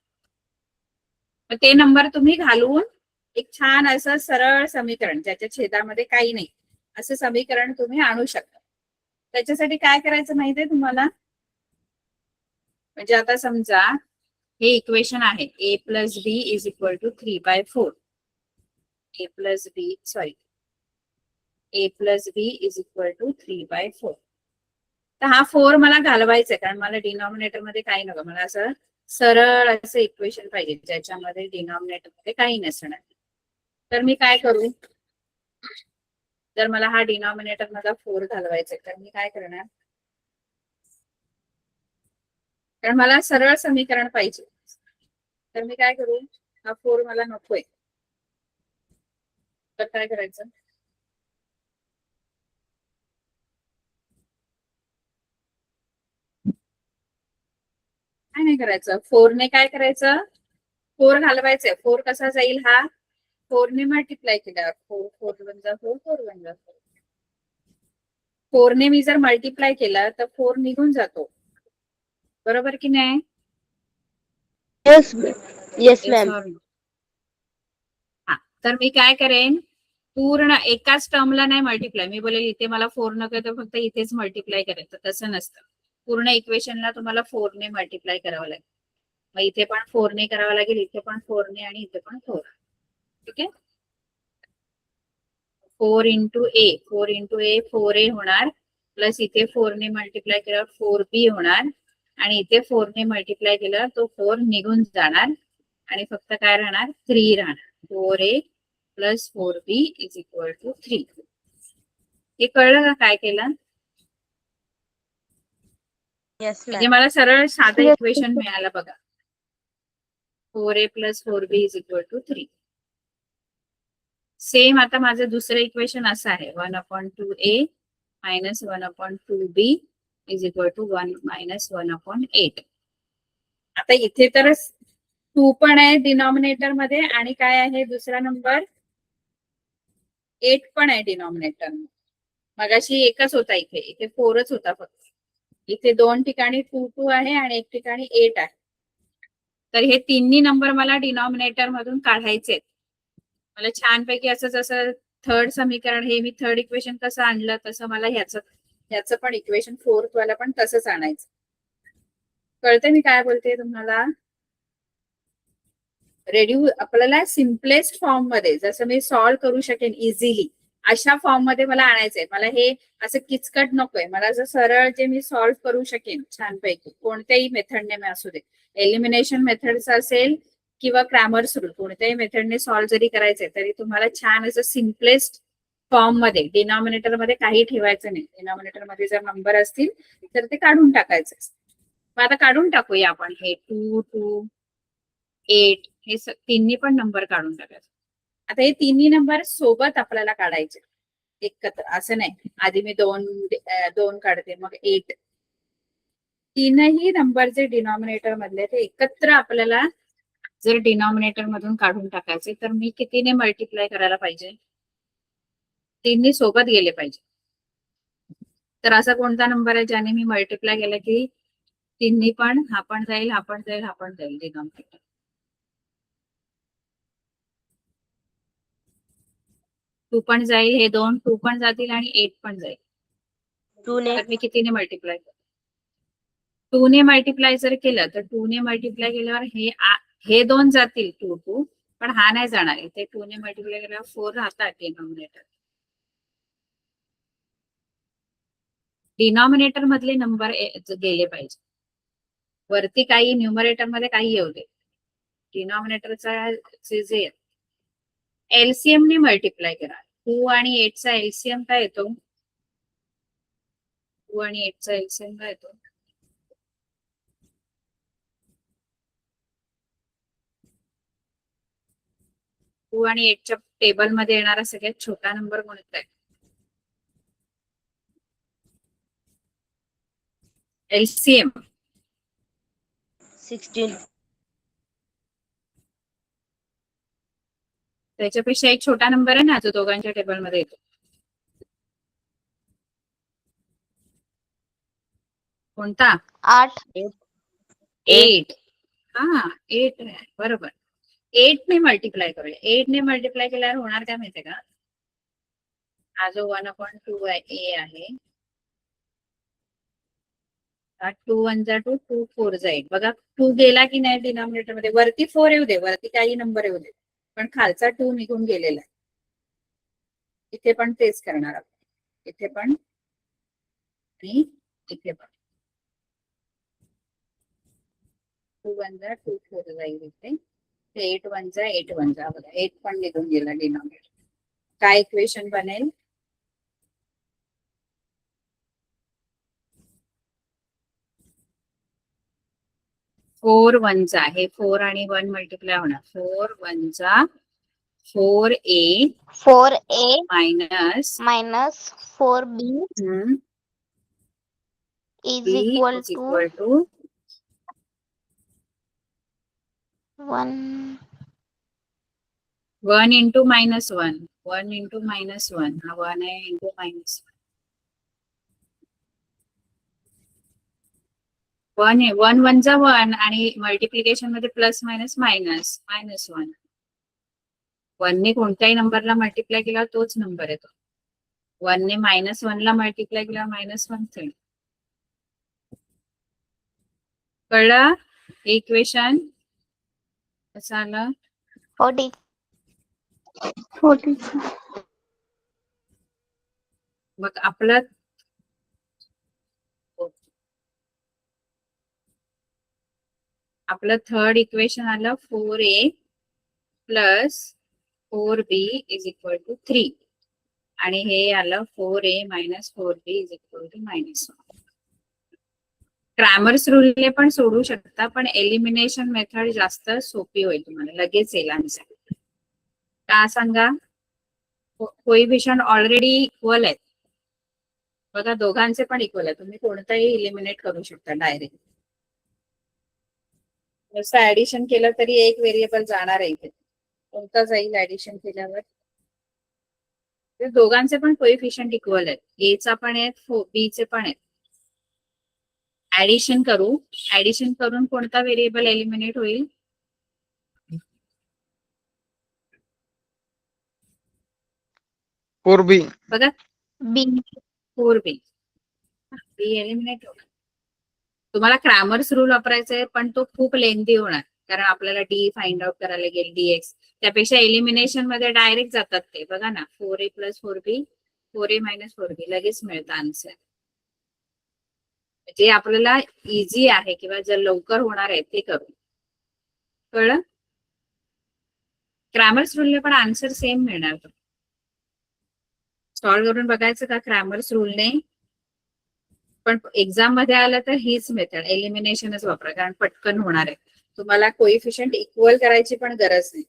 Speaker 2: मग ते नंबर तुम्ही घालून एक छान असं सरळ समीकरण, ज्याच्या छेदामध्ये काही नाही, असं समीकरण तुम्ही आणू शकता. त्याच्यासाठी काय करायचं माहितीये तुम्हाला? म्हणजे आता समजा हे इक्वेशन आहे a plus b is equal to 3/4. a plus b a plus b is equal to 3/4. तर हा 4 मला घालवायचा आहे, कारण मला डिनॉमिनेटर मध्ये काही नको. मला असं सरळ असं इक्वेशन पाहिजे ज्याच्यामध्ये डिनॉमिनेटर मध्ये काही नसणार. तर मी काय करू? जर मला हा डिनॉमिनेटर मध्ये 4 घालवायचा आहे तर मी काय करणार? कारण मला सरळ समीकरण पाहिजे. तर मी काय करू? हा 4 मला नकोय. तर काय करायचं? काय नाही करायचं. 4 ने काय करायचं? 4 घालवायचंय. 4 कसा जाईल? हा 4 ने मल्टिप्लाय केल्यावर 4 4 1 जा 4 4 1 जा 4. 4 ने मी जर मल्टिप्लाय केलं तर 4 निघून जातो. बरोबर की नाही?
Speaker 3: Yes yes ma'am.
Speaker 2: हा, तर मी काय करेन? पूर्ण एकाच टर्मला नाही मल्टिप्लाय. मी बोलेल इथे मला 4 नको तर फक्त इथेच मल्टिप्लाय करायचं. तसं नसतं. पूर्ण इक्वेशनला तुम्हाला 4 ने मल्टिप्लाय करावं लागेल. मग इथे पण 4 ने करावं लागेल, इथे पण 4 ने आणि इथे पण 4. ठीक आहे. 4 इंटू ए 4a होणार, प्लस इथे 4 ने मल्टिप्लाय केल्यावर 4b होणार, आणि इथे 4 ने मल्टिप्लाय केल्यावर तो 4 निघून जाणार आणि फक्त काय राहणार? 3 राहणार. 4a plus 4b is equal to 3. हे कळलं का काय केलं?
Speaker 3: येस
Speaker 2: म्हणजे
Speaker 3: मॅम.
Speaker 2: मला सरळ साधं
Speaker 5: Yes,
Speaker 2: इक्वेशन
Speaker 5: teacher.
Speaker 2: मिळालं बघा. 4a plus 4b is equal to 3. Same आता माझं दुसरं इक्वेशन असं आहे 1/2a minus 1/2b is equal to 1 minus 1/8. आता इथे तर 2 पण आहे डिनॉमिनेटर मध्ये, आणि काय आहे दुसरा नंबर? 8 पण आहे डिनॉमिनेटर. मगाशी एकच होता, इथे 4च होता फक्त. इथे 2 ठिकाणी 2 2 आहे आणि 1 ठिकाणी 8 आहे. तर हे तिन्ही नंबर मला डिनॉमिनेटर मधून काढायचे. मला छानपैकी असं जसं थर्ड समीकरण, हे मी थर्ड इक्वेशन कसं आणलं तसं मला ह्याचं पण इक्वेशन 4th वाला पण तसंच आणायचं. कळते मी काय बोलते तुम्हाला? आपल्याला सिम्पलेस्ट फॉर्म मध्ये जसं मी सॉल्व्ह करू शकेन इझिली, अशा फॉर्म मध्ये मला आणायचंय. मला हे असं किचकट नकोय. मला जर सरळ जे मी सॉल्व्ह करू शकेन छानपैकी कोणत्याही मेथडने मी असू दे, एलिमिनेशन मेथड्स असेल किंवा क्रॅमर्स रूल, कोणत्याही मेथडने सॉल्व्ह जरी करायचंय तरी तुम्हाला छान असं सिम्पलेस्ट फॉर्म मध्ये, डिनॉमिनेटर मध्ये काही ठेवायचं नाही. डिनॉमिनेटर मध्ये जर नंबर असतील तर ते काढून टाकायचे. मग आता काढून टाकूया आपण हे 2 2 8 हे तिन्ही पण नंबर काढून टाकायचे. आता हे तिन्ही नंबर सोबत आपल्याला काढायचे एकत्र, असं नाही आधी मी दोन काढते मग 8. तीनही नंबर जे डिनॉमिनेटर मधले ते एकत्र आपल्याला जर डिनॉमिनेटर मधून काढून टाकायचे तर मी कितीने मल्टिप्लाय करायला पाहिजे? 3 सोबत गेले पाहिजे. तर असा कोणता नंबर आहे ज्याने मी मल्टिप्लाय केलं की तिन्ही पण, हा पण जाईल, हा पण जाईल, हा पण जाईल डिनॉमिनेटर? 2 पण जाईल, हे 2 पण जातील आणि 8 पण जाईल.
Speaker 3: 2 ने.
Speaker 2: तर मी कितीने मल्टिप्लाय करू? 2 ने मल्टिप्लाय जर केलं तर 2 ने मल्टिप्लाय केल्यावर हे 2 जातील 2 2, पण हा नाही जाणार. इथे 2 ने मल्टिप्लाय केल्यावर 4 राहतात डिनॉमिनेटर. डिनॉमिनेटर मधले नंबर गेले पाहिजे. वरती काही न्यूमरेटर मध्ये काही येऊ दे, डिनॉमिनेटरचा जे एलसीएम ने मल्टिप्लाय करा. 2 आणि 8 चा एलसीएम काय येतो? 2 आणि 8 चा एलसीएम काय येतो? 2 आणि 8 च्या टेबल मध्ये येणारा सगळ्यात छोटा नंबर कोणता आहे? एलसीएम
Speaker 3: 16.
Speaker 2: त्याच्यापेक्षा एक छोटा नंबर आहे ना जो दोघांच्या टेबल मध्ये येतो. कोणता?
Speaker 4: 8.
Speaker 2: 8. हा 8 आहे बरोबर. 8 ने मल्टिप्लाय करूया. 8 ने मल्टिप्लाय केल्यावर होणार काय माहितीये का? हा जो 1/2 a आहे, हा 2 1 जा 2, 2 4 जा 8. बघा 2 गेला की नाही डिनॉमिनेटर मध्ये. वरती 4 येऊ दे, वरती काही नंबर येऊ दे, पण खालचा 2 निघून गेलेला आहे. इथे पण तेच करणार आपण. इथे पण आणि इथे पण. 2 1 जा 2 4 जाईल इथे. 8 1 जा 8 1 जा. बघा 8 पण निघून गेला डिनॉमिनेटर. काय इक्वेशन बनेल? फोर वन जा, हे 4 आणि 1 मल्टिप्लाय होणार. 4 1 जा 4a
Speaker 4: 4a
Speaker 2: minus
Speaker 4: minus 4b is
Speaker 2: b
Speaker 4: equal
Speaker 2: is
Speaker 4: to
Speaker 2: equal to
Speaker 4: 1.
Speaker 2: 1 into minus 1. 1 into minus 1. हा 1 आहे इंटू मायनस 1 आहे. 1 1 जा 1 आणि मल्टिप्लिकेशन मध्ये प्लस मायनस मायनस मायनस 1. 1 ने कोणत्याही नंबरला मल्टिप्लाय केला तोच नंबर येतो. 1 ने मायनस 1 ला मल्टिप्लाय केला मायनस 1 च. कळलं इक्वेशन कसं आलं?
Speaker 4: 40.
Speaker 2: मग आपलं थर्ड इक्वेशन आलं 4a plus 4b is equal to 3 आणि हे आलं 4a minus 4b is equal to minus 1. Cramer's रूलने पण सोडू शकता, पण एलिमिनेशन मेथड जास्त सोपी होईल तुम्हाला. लगेच येईल आन्सर. का सांगा? कोइफिशियंट ऑलरेडी इक्वल आहेत. बघा दोघांचे पण इक्वल आहे. तुम्ही कोणताही इलिमिनेट करू शकता डायरेक्ट. नुसतं ऍडिशन केलं तरी एक व्हेरिएबल जाणार आहे इथे. कोणता जाईल ऍडिशन केल्यावर? दोघांचे पण कोइफिशियंट इक्वल आहेत. ए चा पण आहेत, बी चे पण आहेत. ऍडिशन करू. ऍडिशन करून कोणता व्हेरिएबल एलिमिनेट होईल?
Speaker 6: बी.
Speaker 2: बघा
Speaker 4: b
Speaker 2: 4b. बी एलिमिनेट होणार. तुम्हाला क्रॅमर्स रूल वापरायचा आहे, पण तो खूप लेंदी होणार, कारण आपल्याला डी फाइंड आउट करायला लागेल, डीएक्स. त्यापेक्षा एलिमिनेशन मध्ये डायरेक्ट जातात ते. बघा ना 4a plus 4b 4a minus 4b लगेच मिळतं आन्सर. जे आपल्याला इझी आहे किंवा जर लवकर होणार आहे ते करू. कळलं? क्रॅमर्स रूलने पण आन्सर सेम मिळणार. सॉल्व्ह करून बघायचं का क्रॅमर्स रूलने? पण एक्झाम मध्ये आलं तर हीच मेथड एलिमिनेशनच वापरा, कारण पटकन होणार आहे. तुम्हाला कोइफिशियंट इक्वल करायची पण गरज नाही.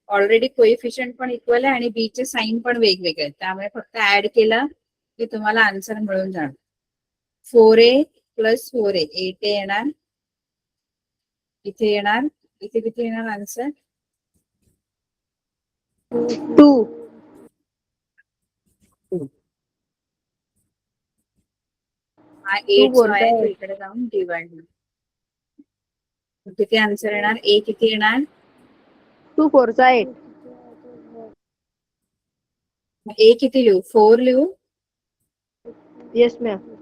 Speaker 2: ऑलरेडी कोइफिशियंट पण इक्वल आहे आणि बी चे साइन पण वेगवेगळे आहेत. त्यामुळे फक्त ऍड केलं की तुम्हाला आन्सर मिळून जाणार. 4a प्लस 4a 8a येणार. इथे येणार. इथे किती येणार आन्सर?
Speaker 5: 2.
Speaker 2: हा 8 जो आहे तो इकडे जाऊन डिवाइड होईल. किती आन्सर येणार? ए किती येणार?
Speaker 5: 2 4 8.
Speaker 2: ए किती लिहू? 4 लिहू?
Speaker 5: Yes ma'am.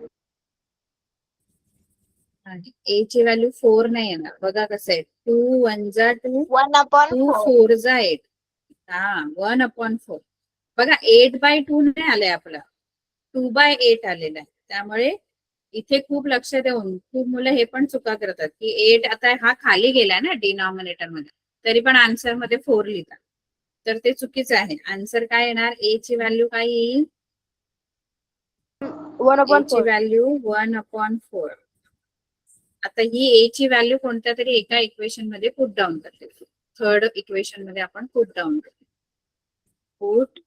Speaker 2: ए ची व्हॅल्यू 4 नाही येणार. बघा कसं आहे. 2 1 जा 2 2
Speaker 4: 1/4.
Speaker 2: 4 जा 8. हा 1/4. बघा 8/2 नाही आलंय आपलं, 2/8 आलेलं आहे. त्यामुळे इथे खूप लक्ष देऊन खूप मुलं हे पण चुका करतात की 8 आता हा खाली गेलाय ना डिनॉमिनेटर मध्ये, तरी पण आन्सर मध्ये 4 लिहितात. तर ते चुकीचं आहे. आन्सर काय येणार? ए ची व्हॅल्यू काय येईल?
Speaker 5: 1/4.
Speaker 2: ची व्हॅल्यू 1/4. आता ही ए ची व्हॅल्यू कोणत्या तरी एका इक्वेशन मध्ये पुट डाऊन करते. थर्ड इक्वेशन मध्ये आपण पुट डाऊन करतो. Put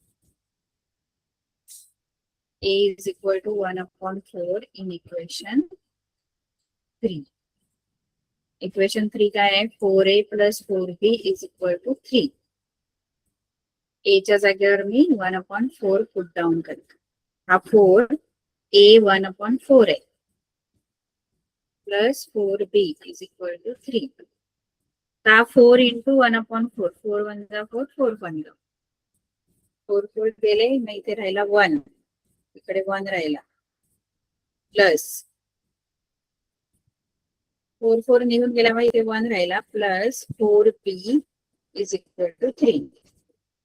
Speaker 2: a is equal to 1/4 in equation 3. Equation 3 काय आहे? 4a plus 4b is equal to 3. a च्या जागेवर मी 1/4 पुट डाऊन करतो. हा 4 a 1/4 आहे. Plus 4b is equal to 3. आता 4 इंटू 1/4. 4 1 जा 4, 4 1 जा 4 4 गेले, मग इथे राहिला 1, इकडे 1 राहिला, प्लस 4 4 निघून गेल्यामुळे इथे 1 राहिला, plus 4b is equal to 3.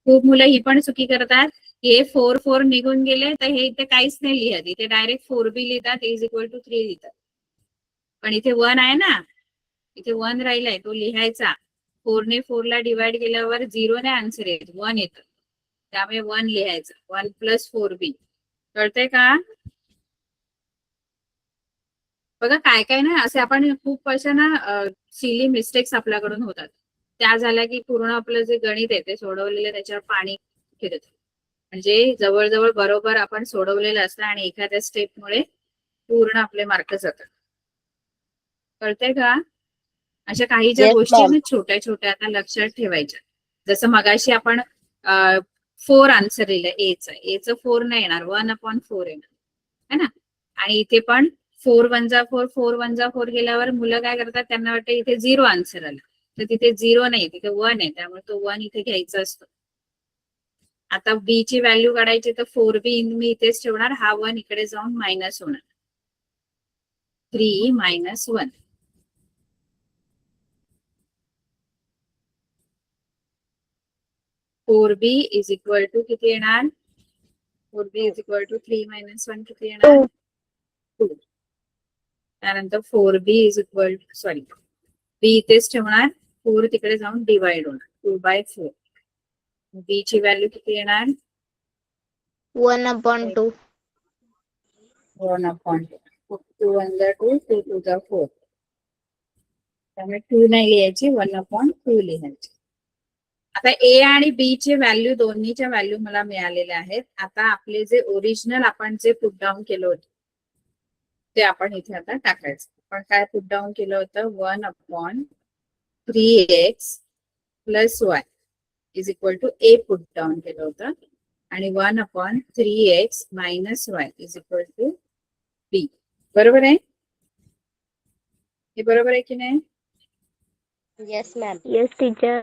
Speaker 2: खूप मुलं ही पण चुकी करतात, हे 4 4 निघून गेले तर हे इथे काहीच नाही लिहत, इथे डायरेक्ट 4b लिहितात, इज इक्वल टू 3 लिहितात. पण इथे 1 आहे ना, इथे 1 राहिलाय, तो लिहायचा. 4 ने 4 ला डिवाइड केल्यावर 0 ने आन्सर येत, 1 येतं, त्यामुळे 1 लिहायचं. 1 प्लस 4b. कळतंय का? बघा काय काय ना, असे आपण खूप अशा ना सिली मिस्टेक्स आपल्याकडून होतात. त्या झाल्या की पूर्ण आपलं जे गणित आहे ते सोडवलेलं त्याच्यावर पाणी फिरत, म्हणजे जवळजवळ बरोबर आपण सोडवलेलं असतं आणि एखाद्या स्टेपमुळे पूर्ण आपले मार्क जातात. कळतंय का? अशा काही ज्या
Speaker 3: Yes,
Speaker 2: गोष्टी आहेत
Speaker 3: ma'am.
Speaker 2: ना छोट्या छोट्या, आता लक्षात ठेवायच्या. जसं मगाशी आपण 4 आन्सर लिहिलं एचं 4 नाही येणार, 1/4 येणार है ना. आणि इथे पण 4 1 जा 4, 4 1 जा 4 गेल्यावर मुलं काय करतात, त्यांना वाटतं इथे 0 आन्सर आला, तर तिथे 0 नाही, तिथे 1 आहे, त्यामुळे तो 1 इथे घ्यायचा असतो. आता बी ची व्हॅल्यू काढायची, तर 4b मी इथेच ठेवणार, हा 1 इकडे जाऊन मायनस होणार, 3 - 1. Four b is equal to किती येणार? 4b इज इक्वल टू 3 - 1 किती येणार? 2. त्यानंतर 4b is equal to, sorry, B इथेच ठेवणार, 4 तिकडे जाऊन डिवाइड होणार, 2/4. बी ची व्हॅल्यू किती येणार?
Speaker 4: 1/2.
Speaker 2: 1/2. 2 1 जा 2, 2 2 जा 4. त्यामुळे 2 नाही लिहायची, 1/2 लिहायची. आता ए आणि बी चे व्हॅल्यू, दोन्हीच्या व्हॅल्यू मला मिळालेल्या आहेत. आता आपले जे ओरिजिनल आपण जे पुट डाऊन केलं होतं ते आपण इथे आता टाकायचं. आपण काय पुट डाऊन केलं होतं? 1/3x plus y is equal to a put down केलं होतं, आणि 1/3x minus y is equal to b. बरोबर आहे? हे बरोबर आहे की नाही?
Speaker 3: Yes, ma'am.
Speaker 5: Yes, teacher.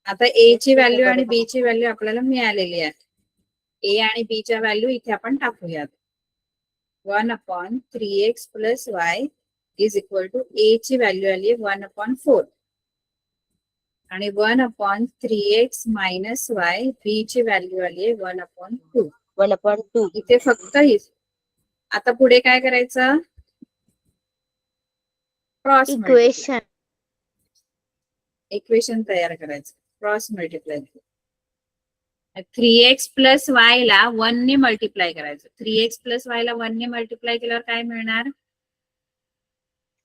Speaker 2: आता ए ची व्हॅल्यू आणि बी ची व्हॅल्यू आपल्याला मिळालेली आहे. ए आणि बी च्या व्हॅल्यू इथे आपण टाकूयात. 1/3x plus y is equal to A ची व्हॅल्यू आली आहे 1/4, आणि 1/3x मायनस y बी ची व्हॅल्यू आली आहे 1/2.
Speaker 3: 1/2.
Speaker 2: इथे फक्त ही. आता पुढे काय करायचं? Cross
Speaker 4: equation.
Speaker 2: इक्वेशन तयार करायचं, cross multiply. 3x plus y ला 1 ने मल्टिप्लाय करायचं. 3x प्लस y ला 1 ने मल्टिप्लाय केल्यावर काय मिळणार?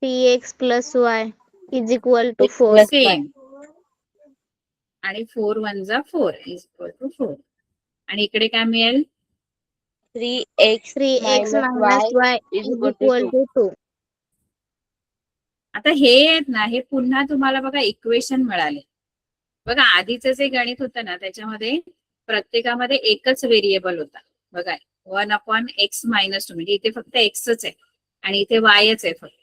Speaker 4: 3x plus y is equal to 4.
Speaker 2: Same. आणि 4 1 जा 4 इज इक्वल टू 4. आणि इकडे काय मिळेल?
Speaker 3: 3x
Speaker 4: 3x minus y
Speaker 3: is
Speaker 4: is
Speaker 3: equal to
Speaker 4: equal
Speaker 3: 2.
Speaker 4: to 2.
Speaker 2: आता हे आहेत ना, हे पुन्हा तुम्हाला बघा इक्वेशन मिळाले. बघा आधीचं जे गणित होतं ना, त्याच्यामध्ये प्रत्येकामध्ये एकच व्हेरिएबल होता. बघा 1/x - 2, म्हणजे इथे फक्त एक्सच आहे आणि इथे वायच आहे फक्त.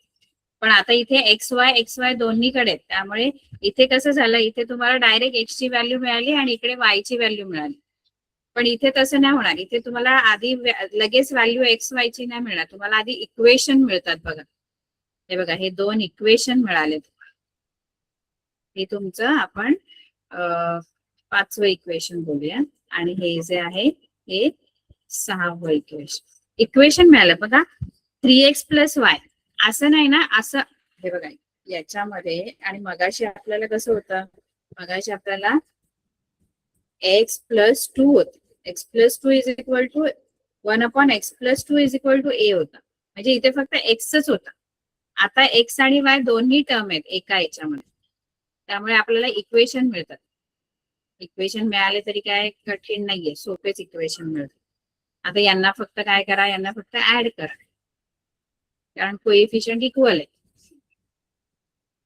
Speaker 2: पण आता इथे एक्स वाय दोन्हीकडे आहेत, त्यामुळे इथे कसं झालं, इथे तुम्हाला डायरेक्ट एक्स ची व्हॅल्यू मिळाली आणि इकडे वाय ची व्हॅल्यू मिळाली. पण इथे तसं नाही होणार. इथे तुम्हाला आधी लगेच व्हॅल्यू एक्स वाय ची नाही मिळणार, तुम्हाला आधी इक्वेशन मिळतात. बघा हे बघा, हे 2 इक्वेशन मिळाले. हे तुमचं आपण 5वं इक्वेशन बोलूया, आणि हे जे आहे हे 6वं इक्वेशन मिळालं. बघा 3x प्लस y असं नाही ना, असं हे बघा याच्यामध्ये. आणि मगाशी आपल्याला कसं होतं? मगाशी आपल्याला x प्लस 2 होत. x plus 2 is equal to 1/x plus 2 is equal to a होता, म्हणजे इथे फक्त एक्सच होता. आता एक्स आणि वाय दोन्ही टर्म आहेत एका याच्यामध्ये, त्यामुळे आपल्याला इक्वेशन मिळतात. इक्वेशन मिळाले तरी काय कठीण नाहीये, सोपेच इक्वेशन मिळतात. आता यांना फक्त काय करा, यांना फक्त ऍड करा, कारण कोएफिशियंट इक्वल आहे.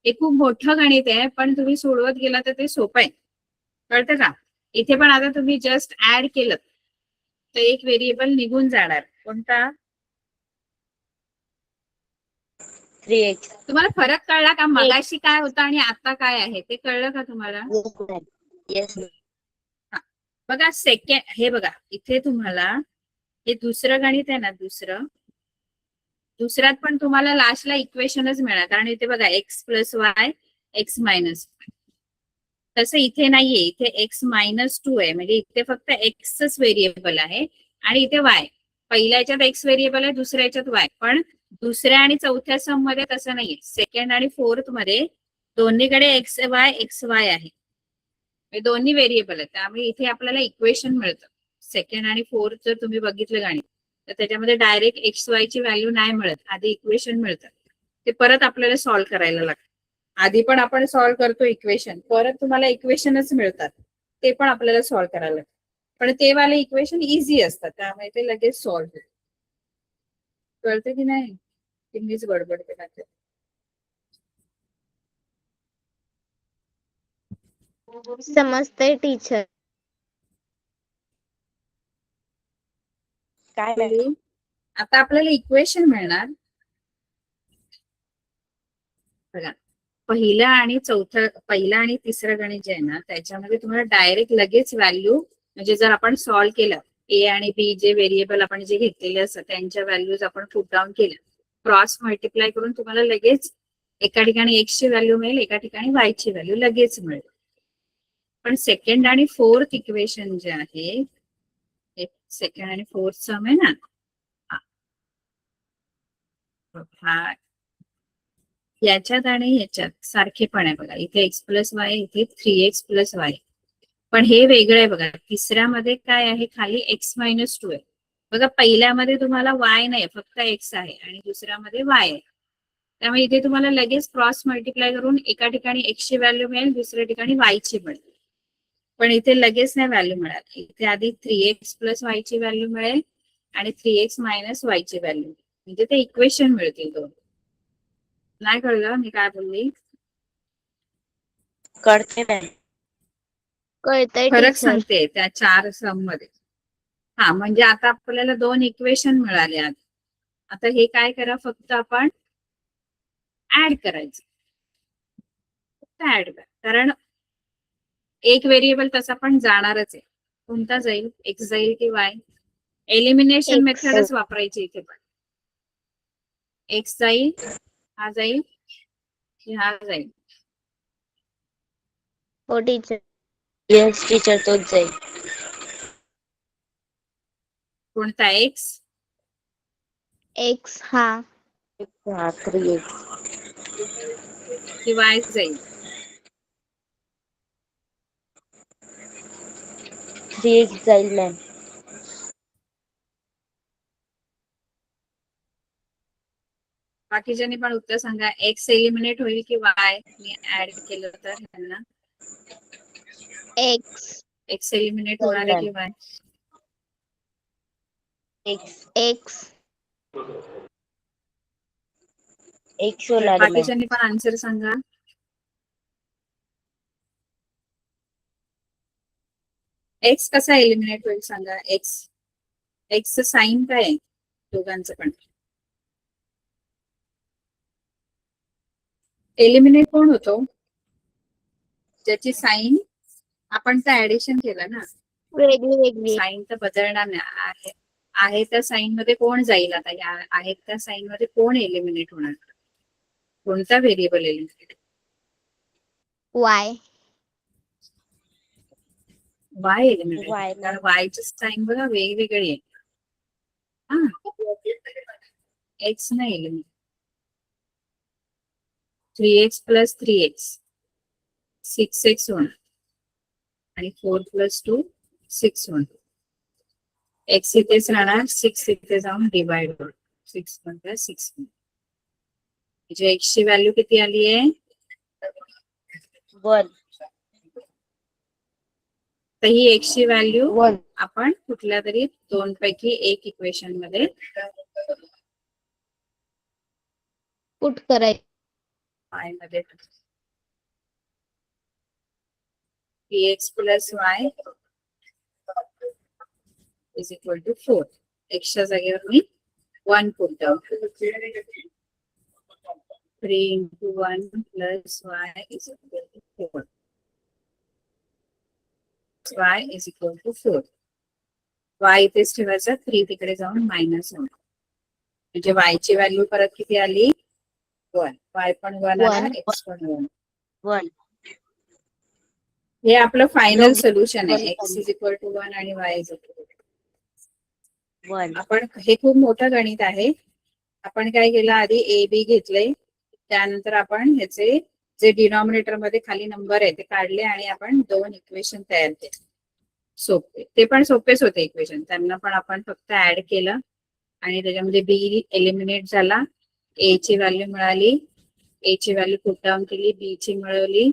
Speaker 2: हे खूप मोठं गणित आहे, पण तुम्ही सोडवत गेला तर ते सोपं आहे. कळतं का? इथे पण आता तुम्ही जस्ट ऍड केलं तर एक व्हेरिएबल निघून जाणार. कोणता?
Speaker 3: 3x.
Speaker 2: तुम्हाला फरक कळला का? मगाशी काय होतं आणि आता काय आहे ते कळलं का तुम्हाला?
Speaker 3: Yes, ma'am. Yes, ma'am.
Speaker 2: बघा सेकंड, हे बघा इथे तुम्हाला हे दुसरं गणित आहे ना, दुसऱ्यात पण तुम्हाला लास्टला इक्वेशनच मिळणार, कारण इथे बघा x plus y x minus. तसं इथे नाहीये, इथे एक्स मायनस 2 आहे, म्हणजे इथे फक्त एक्सच व्हेरिएबल आहे आणि इथे वाय. पहिल्या याच्यात एक्स व्हेरिएबल आहे, दुसऱ्या याच्यात वाय. पण दुसऱ्या आणि चौथ्या सम मध्ये तसं नाहीये. सेकंड आणि फोर्थ मध्ये दोन्हीकडे एक्स वाय आहे, हे दोन्ही व्हेरिएबल आहेत. त्यामुळे इथे आपल्याला इक्वेशन मिळतं. सेकंड आणि फोर्थ जर तुम्ही बघितलं गणित तर त्याच्यामध्ये डायरेक्ट एक्स वाय ची व्हॅल्यू नाही मिळत, आधी इक्वेशन मिळतं. ते परत आपल्याला सॉल्व्ह करायला लागतं. आधी पण आपण सॉल्व्ह करतो इक्वेशन, परत तुम्हाला इक्वेशनच मिळतात, ते पण आपल्याला सॉल्व्ह करायला लागतं. पण ते वाले इक्वेशन इझी असतात, त्यामुळे ते लगेच सॉल्व्ह होतं. कळतं की नाही? की मीच बडबडते का?
Speaker 4: समजतंय टीचर.
Speaker 3: काय ma'am?
Speaker 2: आता आपल्याला इक्वेशन मिळणार बघा. पहिला आणि तिसरं गणित जे आहे ना, त्याच्यामध्ये तुम्हाला डायरेक्ट लगेच व्हॅल्यू, म्हणजे जर आपण सॉल्व्ह केलं, ए आणि बी जे व्हेरिएबल आपण जे घेतलेले असतात त्यांच्या व्हॅल्यूज आपण पुट डाऊन केल्या, क्रॉस मल्टिप्लाय करून तुम्हाला लगेच एका ठिकाणी एक्स ची व्हॅल्यू मिळेल, एका ठिकाणी वाय ची व्हॅल्यू लगेच मिळेल. पण सेकंड आणि फोर्थ इक्वेशन जे आहे, सेकंड आणि फोर्थ सम आहे ना, हा याच्यात आणि ह्याच्यात सारखेपण आहे बघा. इथे एक्स प्लस वाय, इथे 3x प्लस वाय. पण हे वेगळं आहे बघा. तिसऱ्यामध्ये काय आहे, खाली एक्स मायनस 2 आहे बघा. पहिल्यामध्ये तुम्हाला वाय नाही, फक्त एक्स आहे, आणि दुसऱ्यामध्ये वाय आहे. त्यामुळे इथे तुम्हाला लगेच क्रॉस मल्टिप्लाय करून एका ठिकाणी एक्स ची व्हॅल्यू मिळेल, दुसऱ्या ठिकाणी वाय ची मिळेल. पण इथे लगेच नाही व्हॅल्यू मिळाल. इथे आधी 3x प्लस वाय ची व्हॅल्यू मिळेल आणि 3x मायनस वाय ची व्हॅल्यू, म्हणजे ते इक्वेशन मिळतील दोन. नाही कळलं मी काय बोलली?
Speaker 3: कळते मॅम.
Speaker 4: कळतंय
Speaker 2: फरक
Speaker 4: टीचर.
Speaker 2: सांगते त्या 4 सम मध्ये. हा, म्हणजे आता आपल्याला 2 इक्वेशन मिळाले. आता हे काय करा, फक्त आपण ऍड करायचं. फक्त ऍड करा, कारण एक व्हेरिएबल तसा पण जाणारच आहे. कोणता जाईल, एक्स जाईल की वाय? Elimination
Speaker 4: X.
Speaker 2: मेथडच वापरायची इथे. पण एक्स जाईल, हा जाईल की हा जाईल?
Speaker 4: हो टीचर.
Speaker 3: येस टीचर, तोच जाईल.
Speaker 2: कोणता एक्स?
Speaker 4: X हा.
Speaker 3: हा 3x.
Speaker 2: की वाय जाईल?
Speaker 3: 3x जाईल मॅम.
Speaker 2: बाकीच्यांनी पण उत्तर सांगा. एक्स एलिमिनेट होईल की वाय मी ऍड केलं तर ह्यांना?
Speaker 4: X.
Speaker 2: एक्स एलिमिनेट होणार आहे की वाय?
Speaker 3: x.
Speaker 4: X.
Speaker 3: x होणार मॅम.
Speaker 2: बाकीच्यांनी पण आन्सर सांगा. एक्स कसा एलिमिनेट होईल सांगा. एक्सचं साईन काय आहे दोघांचं पण? एलिमिनेट कोण होतो? ज्याची साईन आपण तर ऍडिशन केलं ना,
Speaker 4: वेगळी वेगळी.
Speaker 2: साईन तर बदलणार नाही. आहे त्या साईन मध्ये कोण जाईल? आता या आहेत त्या साईन मध्ये कोण एलिमिनेट होणार? कोणता variable eliminate?
Speaker 4: Y.
Speaker 2: Y eliminate,
Speaker 3: Y
Speaker 2: कारण वायची साईन बघा वेगवेगळी आहे. हा, एक्स नाही eliminate. 3x plus 3x 6x होणार आणि 4 प्लस 2 6 होणार. एक्स इथेच राहणार, 6 इथे जाऊन डिवाइड होणार. 6 म्हणतात 6. म्हणजे एक्स ची व्हॅल्यू किती आली आहे?
Speaker 3: 1.
Speaker 2: तर ही एक्स ची व्हॅल्यू
Speaker 5: 1.
Speaker 2: आपण कुठल्या तरी 2 पैकी एक इक्वेशन मध्ये
Speaker 4: पुट करायचं.
Speaker 2: y मध्ये 3x plus y is equal to 4. एक्सच्या जागेवर मी 1 put down. 3 into 1 plus y is equal to 4. y is equal to 4. y इथेच ठेवायचं, 3 तिकडे जाऊन मायनस होणार. म्हणजे y ची व्हॅल्यू परत किती आली? 1. y पण 1 आला,
Speaker 3: One.
Speaker 2: x पण 1.
Speaker 3: 1.
Speaker 2: हे आपलं फायनल
Speaker 3: दोघी
Speaker 2: सोल्युशन आहे.
Speaker 3: पण
Speaker 2: x इज इक्वल टू 1 आणि y इज इक्वल टू
Speaker 3: 1.
Speaker 2: आपण हे खूप मोठं गणित आहे. आपण काय केलं, आधी ए बी घेतले, त्यानंतर आपण ह्याचे जे डिनॉमिनेटर मध्ये खाली नंबर आहे ते काढले आणि आपण 2 इक्वेशन तयार केले. सोपे, ते पण सोपेच होते इक्वेशन, त्यांना पण आपण फक्त ऍड केलं आणि त्याच्यामध्ये बी एलिमिनेट झाला, ए ची व्हॅल्यू मिळाली, ए ची व्हॅल्यू पुट डाऊन केली, बी ची मिळवली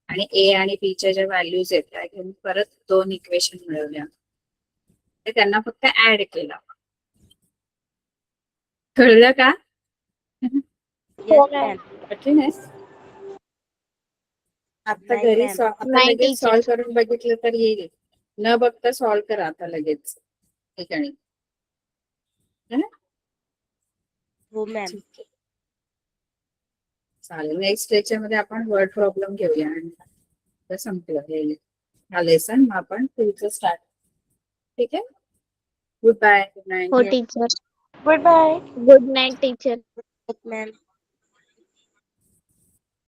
Speaker 2: आणि ए आणि बी च्या ज्या व्हॅल्यूज आहेत त्या घेऊन परत 2 इक्वेशन मिळवल्या. त्यांना फक्त ऍड केलं. कळलं का?
Speaker 3: Yes, ma'am.
Speaker 2: कठीण आहे. आता
Speaker 3: नाही,
Speaker 2: घरी
Speaker 3: ma'am.
Speaker 2: आता
Speaker 4: नाही,
Speaker 2: लगेच
Speaker 4: teacher.
Speaker 2: सॉल्व्ह करून बघितलं तर येईल. न बघता सॉल्व्ह करा आता लगेच ठिकाणी.
Speaker 3: हो मॅम.
Speaker 2: ठीक आहे, चालेल. नेक्स्ट याच्यामध्ये आपण वर्ड प्रॉब्लेम घेऊया आणि संपलं हे हा लेसन. मग आपण पुढचं स्टार्ट. ठीक आहे. Goodbye. Good night.
Speaker 4: हो teacher.
Speaker 5: Goodbye.
Speaker 4: Good night teacher.
Speaker 3: Ma'am.